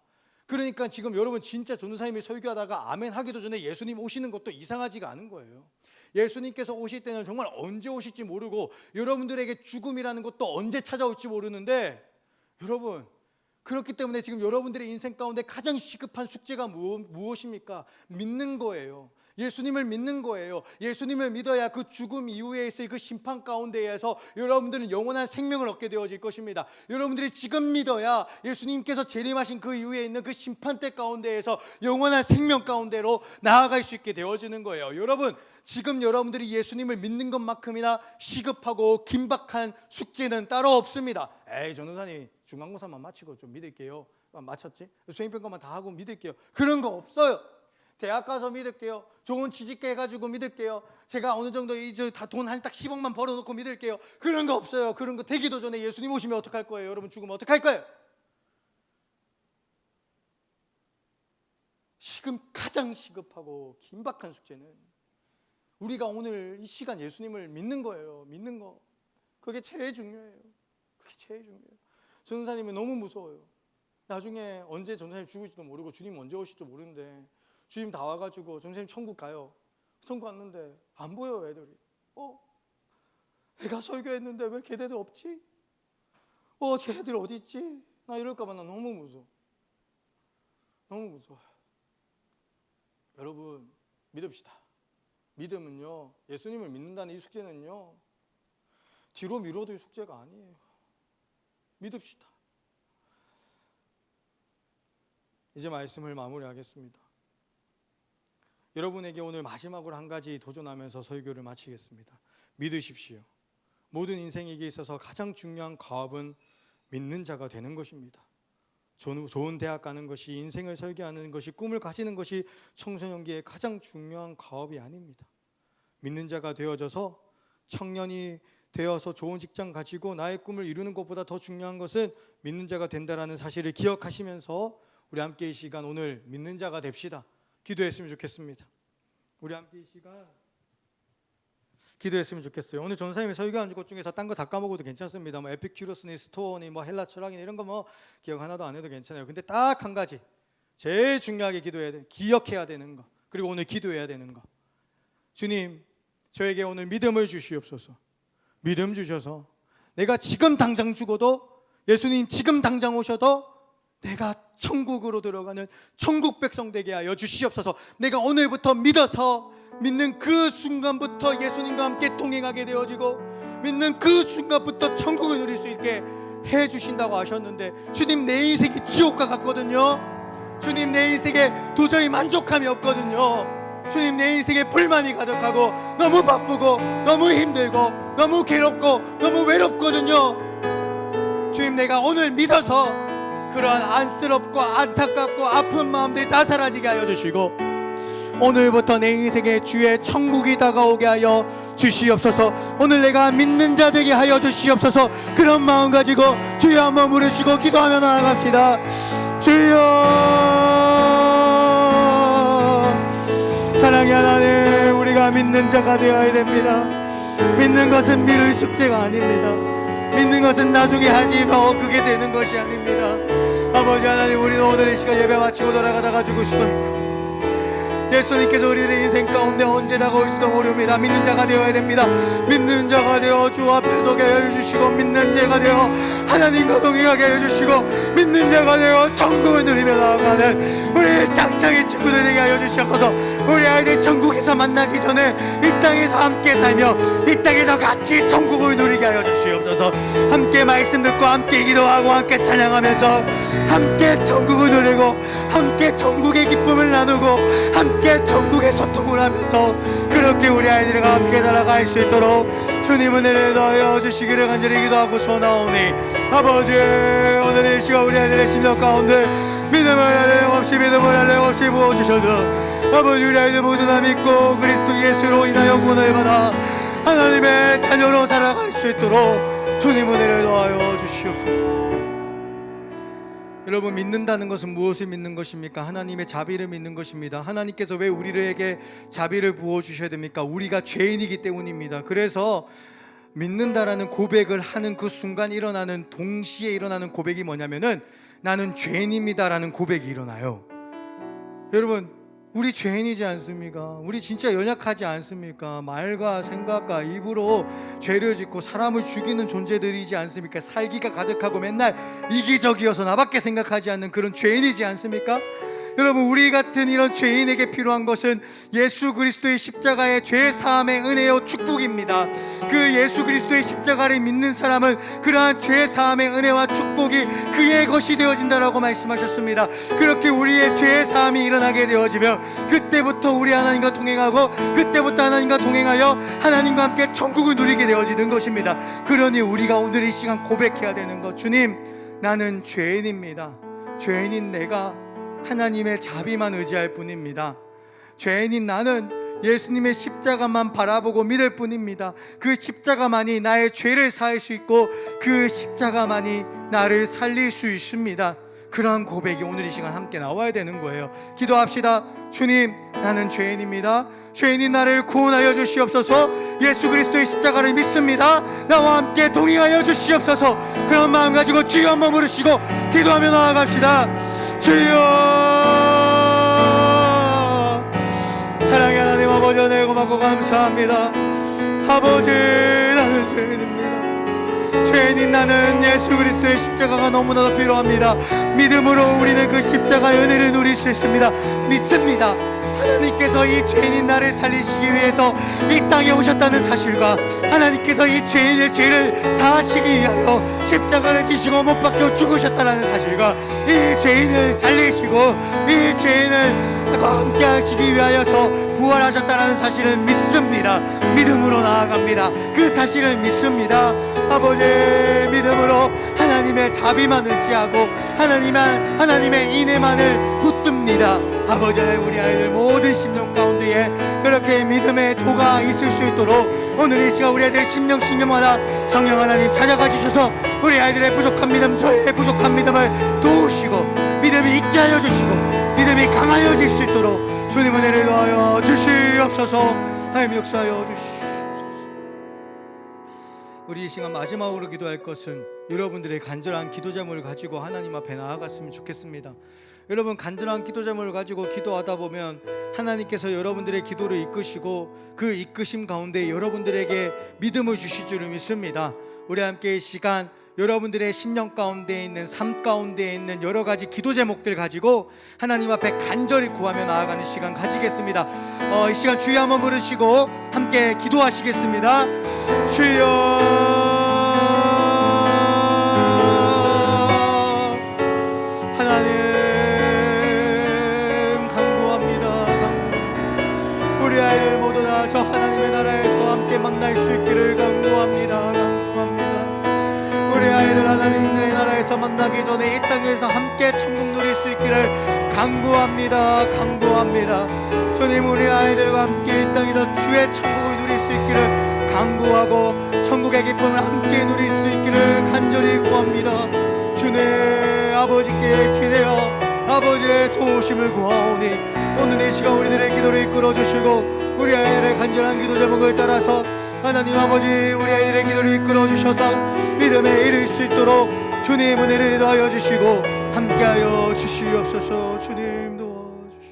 E: 그러니까 지금 여러분, 진짜 전도사님이 설교하다가 아멘 하기도 전에 예수님 오시는 것도 이상하지가 않은 거예요. 예수님께서 오실 때는 정말 언제 오실지 모르고 여러분들에게 죽음이라는 것도 언제 찾아올지 모르는데, 여러분, 그렇기 때문에 지금 여러분들의 인생 가운데 가장 시급한 숙제가 무엇입니까? 믿는 거예요. 예수님을 믿는 거예요. 예수님을 믿어야 그 죽음 이후에서의 그 심판 가운데에서 여러분들은 영원한 생명을 얻게 되어질 것입니다. 여러분들이 지금 믿어야 예수님께서 재림하신 그 이후에 있는 그 심판대 가운데에서 영원한 생명 가운데로 나아갈 수 있게 되어지는 거예요. 여러분, 지금 여러분들이 예수님을 믿는 것만큼이나 시급하고 긴박한 숙제는 따로 없습니다. 에이, 전도사님 중간고사만 마치고 좀 믿을게요. 마쳤지? 수행평가만 다 하고 믿을게요. 그런 거 없어요. 대학 가서 믿을게요. 좋은 취직 해가지고 믿을게요. 제가 어느 정도 돈 한 딱 10억만 벌어놓고 믿을게요. 그런 거 없어요. 그런 거 되기도 전에 예수님 오시면 어떡할 거예요? 여러분 죽으면 어떡할 거예요? 지금 가장 시급하고 긴박한 숙제는 우리가 오늘 이 시간 예수님을 믿는 거예요. 믿는 거. 그게 제일 중요해요. 그게 제일 중요해요. 전도사님은 너무 무서워요. 나중에 언제 전도사님 죽을지도 모르고 주님 언제 오실지도 모르는데 주님 다 와가지고 전도사님 천국 가요. 천국 갔는데 안 보여요, 애들이. 내가 설교했는데 왜 걔네들 없지? 걔네들 어디 있지? 나 이럴까봐 나 너무 무서워. 너무 무서워요. 여러분, 믿읍시다. 믿음은요, 예수님을 믿는다는 이 숙제는요, 뒤로 미뤄둘 숙제가 아니에요. 믿읍시다. 이제 말씀을 마무리하겠습니다. 여러분에게 오늘 마지막으로 한 가지 도전하면서 설교를 마치겠습니다. 믿으십시오. 모든 인생에게 있어서 가장 중요한 과업은 믿는 자가 되는 것입니다. 좋은 대학 가는 것이, 인생을 설계하는 것이, 꿈을 가지는 것이 청소년기의 가장 중요한 과업이 아닙니다. 믿는 자가 되어져서 청년이 되어서 좋은 직장 가지고 나의 꿈을 이루는 것보다 더 중요한 것은 믿는 자가 된다라는 사실을 기억하시면서 우리 함께 이 시간 오늘 믿는 자가 됩시다. 기도했으면 좋겠습니다. 우리 함께 이 시간 기도했으면 좋겠어요. 오늘 전사님이 설교한 것 중에서 딴 거 다 까먹어도 괜찮습니다. 뭐 에피큐로스니, 스토어니, 뭐 헬라 철학이니 이런 거 기억 하나도 안 해도 괜찮아요. 근데 딱 한 가지 제일 중요하게 기억해야 되는 거, 그리고 오늘 기도해야 되는 거. 주님, 저에게 오늘 믿음을 주시옵소서. 믿음 주셔서 내가 지금 당장 죽어도, 예수님 지금 당장 오셔도 내가 천국으로 들어가는 천국 백성 되게 하여 주시옵소서. 내가 오늘부터 믿는 그 순간부터 예수님과 함께 동행하게 되어지고, 믿는 그 순간부터 천국을 누릴 수 있게 해주신다고 하셨는데, 주님, 내 인생이 지옥과 같거든요. 주님, 내 인생에 도저히 만족함이 없거든요. 주님, 내 인생에 불만이 가득하고 너무 바쁘고 너무 힘들고 너무 괴롭고 너무 외롭거든요. 주님, 내가 오늘 믿어서 그러한 안쓰럽고 안타깝고 아픈 마음들 다 사라지게 하여 주시고, 오늘부터 내 인생에 주의 천국이 다가오게 하여 주시옵소서. 오늘 내가 믿는 자 되게 하여 주시옵소서. 그런 마음 가지고 주여 한번 부르시고 기도하며 나아갑시다. 주여, 사랑의 하나님, 우리가 믿는 자가 되어야 됩니다. 믿는 것은 미룰 숙제가 아닙니다. 믿는 것은 나중에 하지만 그게 되는 것이 아닙니다. 아버지 하나님, 우리는 오늘 이 시간 예배 마치고 돌아가다가 죽을 수도 있고, 예수님께서 우리들의 인생 가운데 언제 다가올지도 모릅니다. 믿는 자가 되어야 됩니다. 믿는 자가 되어 주 앞에 서게 해주시고, 믿는 자가 되어 하나님과 동행하게 해주시고, 믿는 자가 되어 천국을 누리며 나아가는 우리 짱짱이 친구들에게 하여 주시옵소서. 우리 아이들 천국에서 만나기 전에 이 땅에서 함께 살며 이 땅에서 같이 천국을 누리게 하여 주시옵소서. 함께 말씀 듣고 함께 기도하고 함께 찬양하면서 함께 천국을 누리고 함께 천국의 기쁨을 나누고 함께 천국의 소통을 하면서 그렇게 우리 아이들과 함께 살아갈 수 있도록 주님 은혜를 더하여 주시기를 간절히 기도하고 소나오니, 아버지, 오늘 이 시간 우리 아이들의 심령 가운데 믿음을 할례 없이 부어주셔서 아버지, 우리 아이들 모두 다 믿고 그리스도 예수로 인하여 구원을 받아 하나님의 자녀로 살아갈 수 있도록 주님 은혜를 더하여 주시옵소서. 여러분, 믿는다는 것은 무엇을 믿는 것입니까? 하나님의 자비를 믿는 것입니다. 하나님께서 왜 우리에게 자비를 부어주셔야 됩니까? 우리가 죄인이기 때문입니다. 그래서 믿는다라는 고백을 하는 그 순간 동시에 일어나는 고백이 뭐냐면은 나는 죄인입니다라는 고백이 일어나요. 여러분, 우리 죄인이지 않습니까? 우리 진짜 연약하지 않습니까? 말과 생각과 입으로 죄를 짓고 사람을 죽이는 존재들이지 않습니까? 살기가 가득하고 맨날 이기적이어서 나밖에 생각하지 않는 그런 죄인이지 않습니까? 여러분, 우리 같은 이런 죄인에게 필요한 것은 예수 그리스도의 십자가의 죄 사함의 은혜요 축복입니다. 그 예수 그리스도의 십자가를 믿는 사람은 그러한 죄 사함의 은혜와 축복이 그의 것이 되어진다라고 말씀하셨습니다. 그렇게 우리의 죄 사함이 일어나게 되어지면 그때부터 우리 하나님과 동행하고 그때부터 하나님과 동행하여 하나님과 함께 천국을 누리게 되어지는 것입니다. 그러니 우리가 오늘 이 시간 고백해야 되는 것, 주님, 나는 죄인입니다. 죄인인 내가 하나님의 자비만 의지할 뿐입니다. 죄인인 나는 예수님의 십자가만 바라보고 믿을 뿐입니다. 그 십자가만이 나의 죄를 사할 수 있고 그 십자가만이 나를 살릴 수 있습니다. 그러한 고백이 오늘 이 시간 함께 나와야 되는 거예요. 기도합시다. 주님, 나는 죄인입니다. 죄인인 나를 구원하여 주시옵소서. 예수 그리스도의 십자가를 믿습니다. 나와 함께 동행하여 주시옵소서. 그런 마음 가지고 주여 한번 부르시고 기도하며 나아갑시다. 주여, 사랑의 하나님 아버지, 은혜 고맙고 감사합니다. 아버지, 나는 죄인입니다. 죄인인 나는 예수 그리스도의 십자가가 너무나도 필요합니다. 믿음으로 우리는 그 십자가의 은혜를 누릴 수 있습니다. 믿습니다. 하나님께서 이 죄인인 나를 살리시기 위해서 이 땅에 오셨다는 사실과 하나님께서 이 죄인의 죄를 사하시기 위하여 십자가를 지시고 못 박혀 죽으셨다는 사실과 이 죄인을 살리시고 이 죄인을 함께 하시기 위하여서 부활하셨다는 사실을 믿습니다. 믿음으로 나아갑니다. 그 사실을 믿습니다. 아버지, 믿음으로 하나님의 자비만 의지하고 하나님의 인애만을 붙듭니다. 아버지, 우리 아이들 모든 심령 가운데에 그렇게 믿음의 도가 있을 수 있도록 오늘 이 시간 우리 아이들 심령마다 성령 하나님 찾아가 주셔서 우리 아이들의 부족한 믿음, 저의 부족한 믿음을 도우시고 믿음이 있게 하여 주시고 믿음이 강하여질 수 있도록 주님 은혜를 더하여 주시옵소서. 하나님 역사하여 주시옵소서. 우리 이 시간 마지막으로 기도할 것은 여러분들의 간절한 기도 제목을 가지고 하나님 앞에 나아갔으면 좋겠습니다. 여러분, 간절한 기도 제목을 가지고 기도하다 보면 하나님께서 여러분들의 기도를 이끄시고 그 이끄심 가운데 여러분들에게 믿음을 주실 줄을 믿습니다. 우리 함께 이 시간 여러분들의 심령 가운데 있는 삶 가운데 있는 여러 가지 기도 제목들 가지고 하나님 앞에 간절히 구하며 나아가는 시간 가지겠습니다. 이 시간 주여 한번 부르시고 함께 기도하시겠습니다. 주여, 하나님 간구합니다. 우리 아이들 모두 다 저 하나님의 나라에서 함께 만날 수 있기를 간구합니다. 우리 아이들 하나님의 나라에서 만나기 전에 이 땅에서 함께 천국 누릴 수 있기를 간구합니다. 주님, 우리 아이들과 함께 이 땅에서 주의 천국을 누릴 수 있기를 간구하고 천국의 기쁨을 함께 누릴 수 있기를 간절히 구합니다. 주님, 아버지께 기대어 아버지의 도우심을 구하오니 오늘 이 시간 우리들의 기도를 이끌어 주시고 우리 아이들의 간절한 기도 제목을 따라서 하나님 아버지, 우리 아이들의 기도를 이끌어 주셔서 믿음에 이를 수 있도록 주님 은혜를 더하여 주시고 함께하여 주시옵소서. 주님 도와주시옵소서.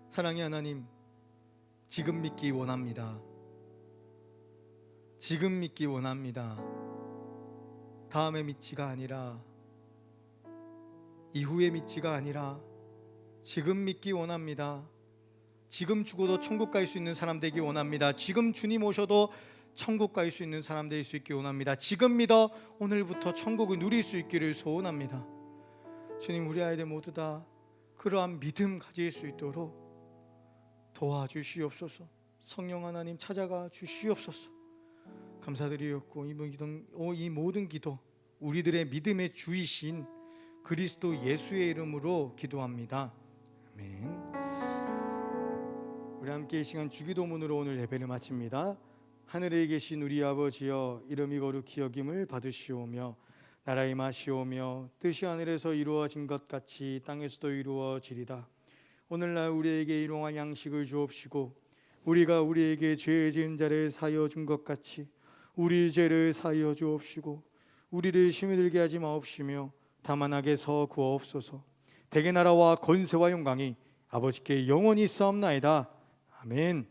E: 사랑의 하나님, 지금 믿기 원합니다. 지금 믿기 원합니다. 다음에 믿지가 아니라 이후에 믿지가 아니라 지금 믿기 원합니다. 지금 죽어도 천국 갈 수 있는 사람 되기 원합니다. 지금 주님 오셔도 천국 갈 수 있는 사람 될 수 있기 원합니다. 지금 믿어 오늘부터 천국을 누릴 수 있기를 소원합니다. 주님, 우리 아이들 모두 다 그러한 믿음 가질 수 있도록 도와주시옵소서. 성령 하나님 찾아가 주시옵소서. 감사드리옵고 이 모든 기도 우리들의 믿음의 주이신 그리스도 예수의 이름으로 기도합니다. 아멘. 우리 함께 이 시간 주기도문으로 오늘 예배를 마칩니다. 하늘에 계신 우리 아버지여, 이름이 거룩히 여김을 받으시오며 나라의 임하시오며 뜻이 하늘에서 이루어진 것 같이 땅에서도 이루어지리다. 오늘날 우리에게 일용할 양식을 주옵시고 우리가 우리에게 죄 지은 자를 사하여 준 것 같이 우리 죄를 사하여 주옵시고 우리를 시험에 들게 하지 마옵시며 다만 악에서 구하옵소서. 대개 나라와 권세와 영광이 아버지께 영원히 있사옵나이다. 아멘.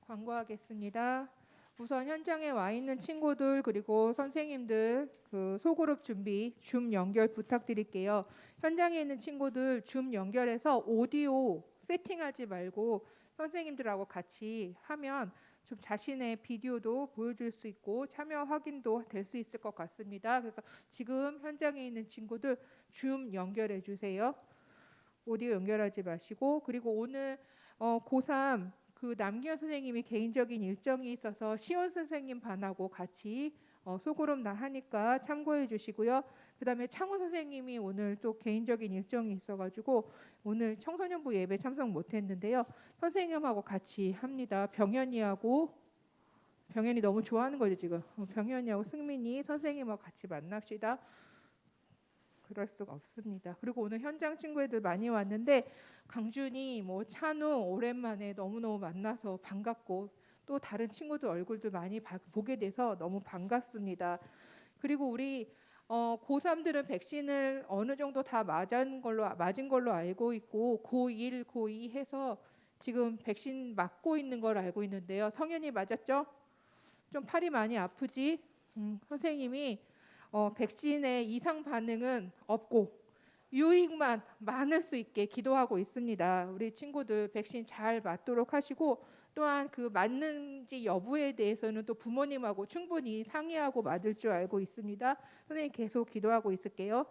D: 광고하겠습니다. 우선 현장에 와 있는 친구들 그리고 선생님들 그 소그룹 준비 줌 연결 부탁드릴게요. 현장에 있는 친구들 줌 연결해서 오디오 세팅하지 말고 선생님들하고 같이 하면 좀 자신의 비디오도 보여줄 수 있고 참여 확인도 될 수 있을 것 같습니다. 그래서 지금 현장에 있는 친구들 줌 연결해 주세요. 오디오 연결하지 마시고, 그리고 오늘 고3 그 남기현 선생님이 개인적인 일정이 있어서 시원 선생님 반하고 같이 소그룹 하니까 참고해 주시고요. 그다음에 창호 선생님이 오늘 또 개인적인 일정이 있어가지고 오늘 청소년부 예배 참석 못했는데요. 선생님하고 같이 합니다. 병현이하고 병현이 너무 좋아하는 거죠 지금. 병현이하고 승민이 선생님하고 같이 만납시다. 그럴 수가 없습니다. 그리고 오늘 현장 친구 애들 많이 왔는데 강준이 뭐 찬우 오랜만에 너무너무 만나서 반갑고 또 다른 친구들 얼굴도 많이 보게 돼서 너무 반갑습니다. 그리고 우리 고3들은 백신을 어느 정도 다 맞은 걸로 알고 있고 고1, 고2 해서 지금 백신 맞고 있는 걸 알고 있는데요. 성현이 맞았죠? 좀 팔이 많이 아프지? 선생님이 백신의 이상 반응은 없고 유익만 많을 수 있게 기도하고 있습니다. 우리 친구들 백신 잘 맞도록 하시고 또한 그 맞는지 여부에 대해서는 또 부모님하고 충분히 상의하고 맞을 줄 알고 있습니다. 선생님 계속 기도하고 있을게요.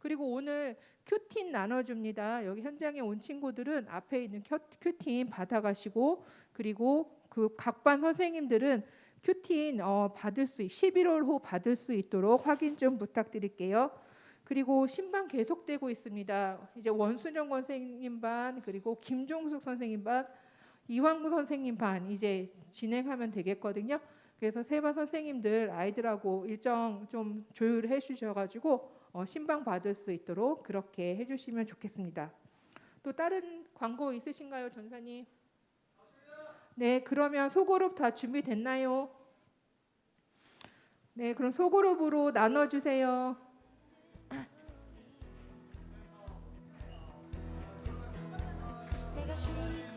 D: 그리고 오늘 큐틴 나눠줍니다. 여기 현장에 온 친구들은 앞에 있는 큐틴 받아가시고, 그리고 그 각반 선생님들은 큐틴 받을 수 11월 호 받을 수 있도록 확인 좀 부탁드릴게요. 그리고 신방 계속되고 있습니다. 이제 원순정 선생님 반 그리고 김종숙 선생님 반 이황구 선생님 반 이제 진행하면 되겠거든요. 그래서 세 반 선생님들 아이들하고 일정 좀 조율해 주셔가지고 신방 받을 수 있도록 그렇게 해주시면 좋겠습니다. 또 다른 광고 있으신가요, 전사님? 네, 그러면 소그룹 다 준비됐나요? 네, 그럼 소그룹으로 나눠주세요.
B: 내가 줄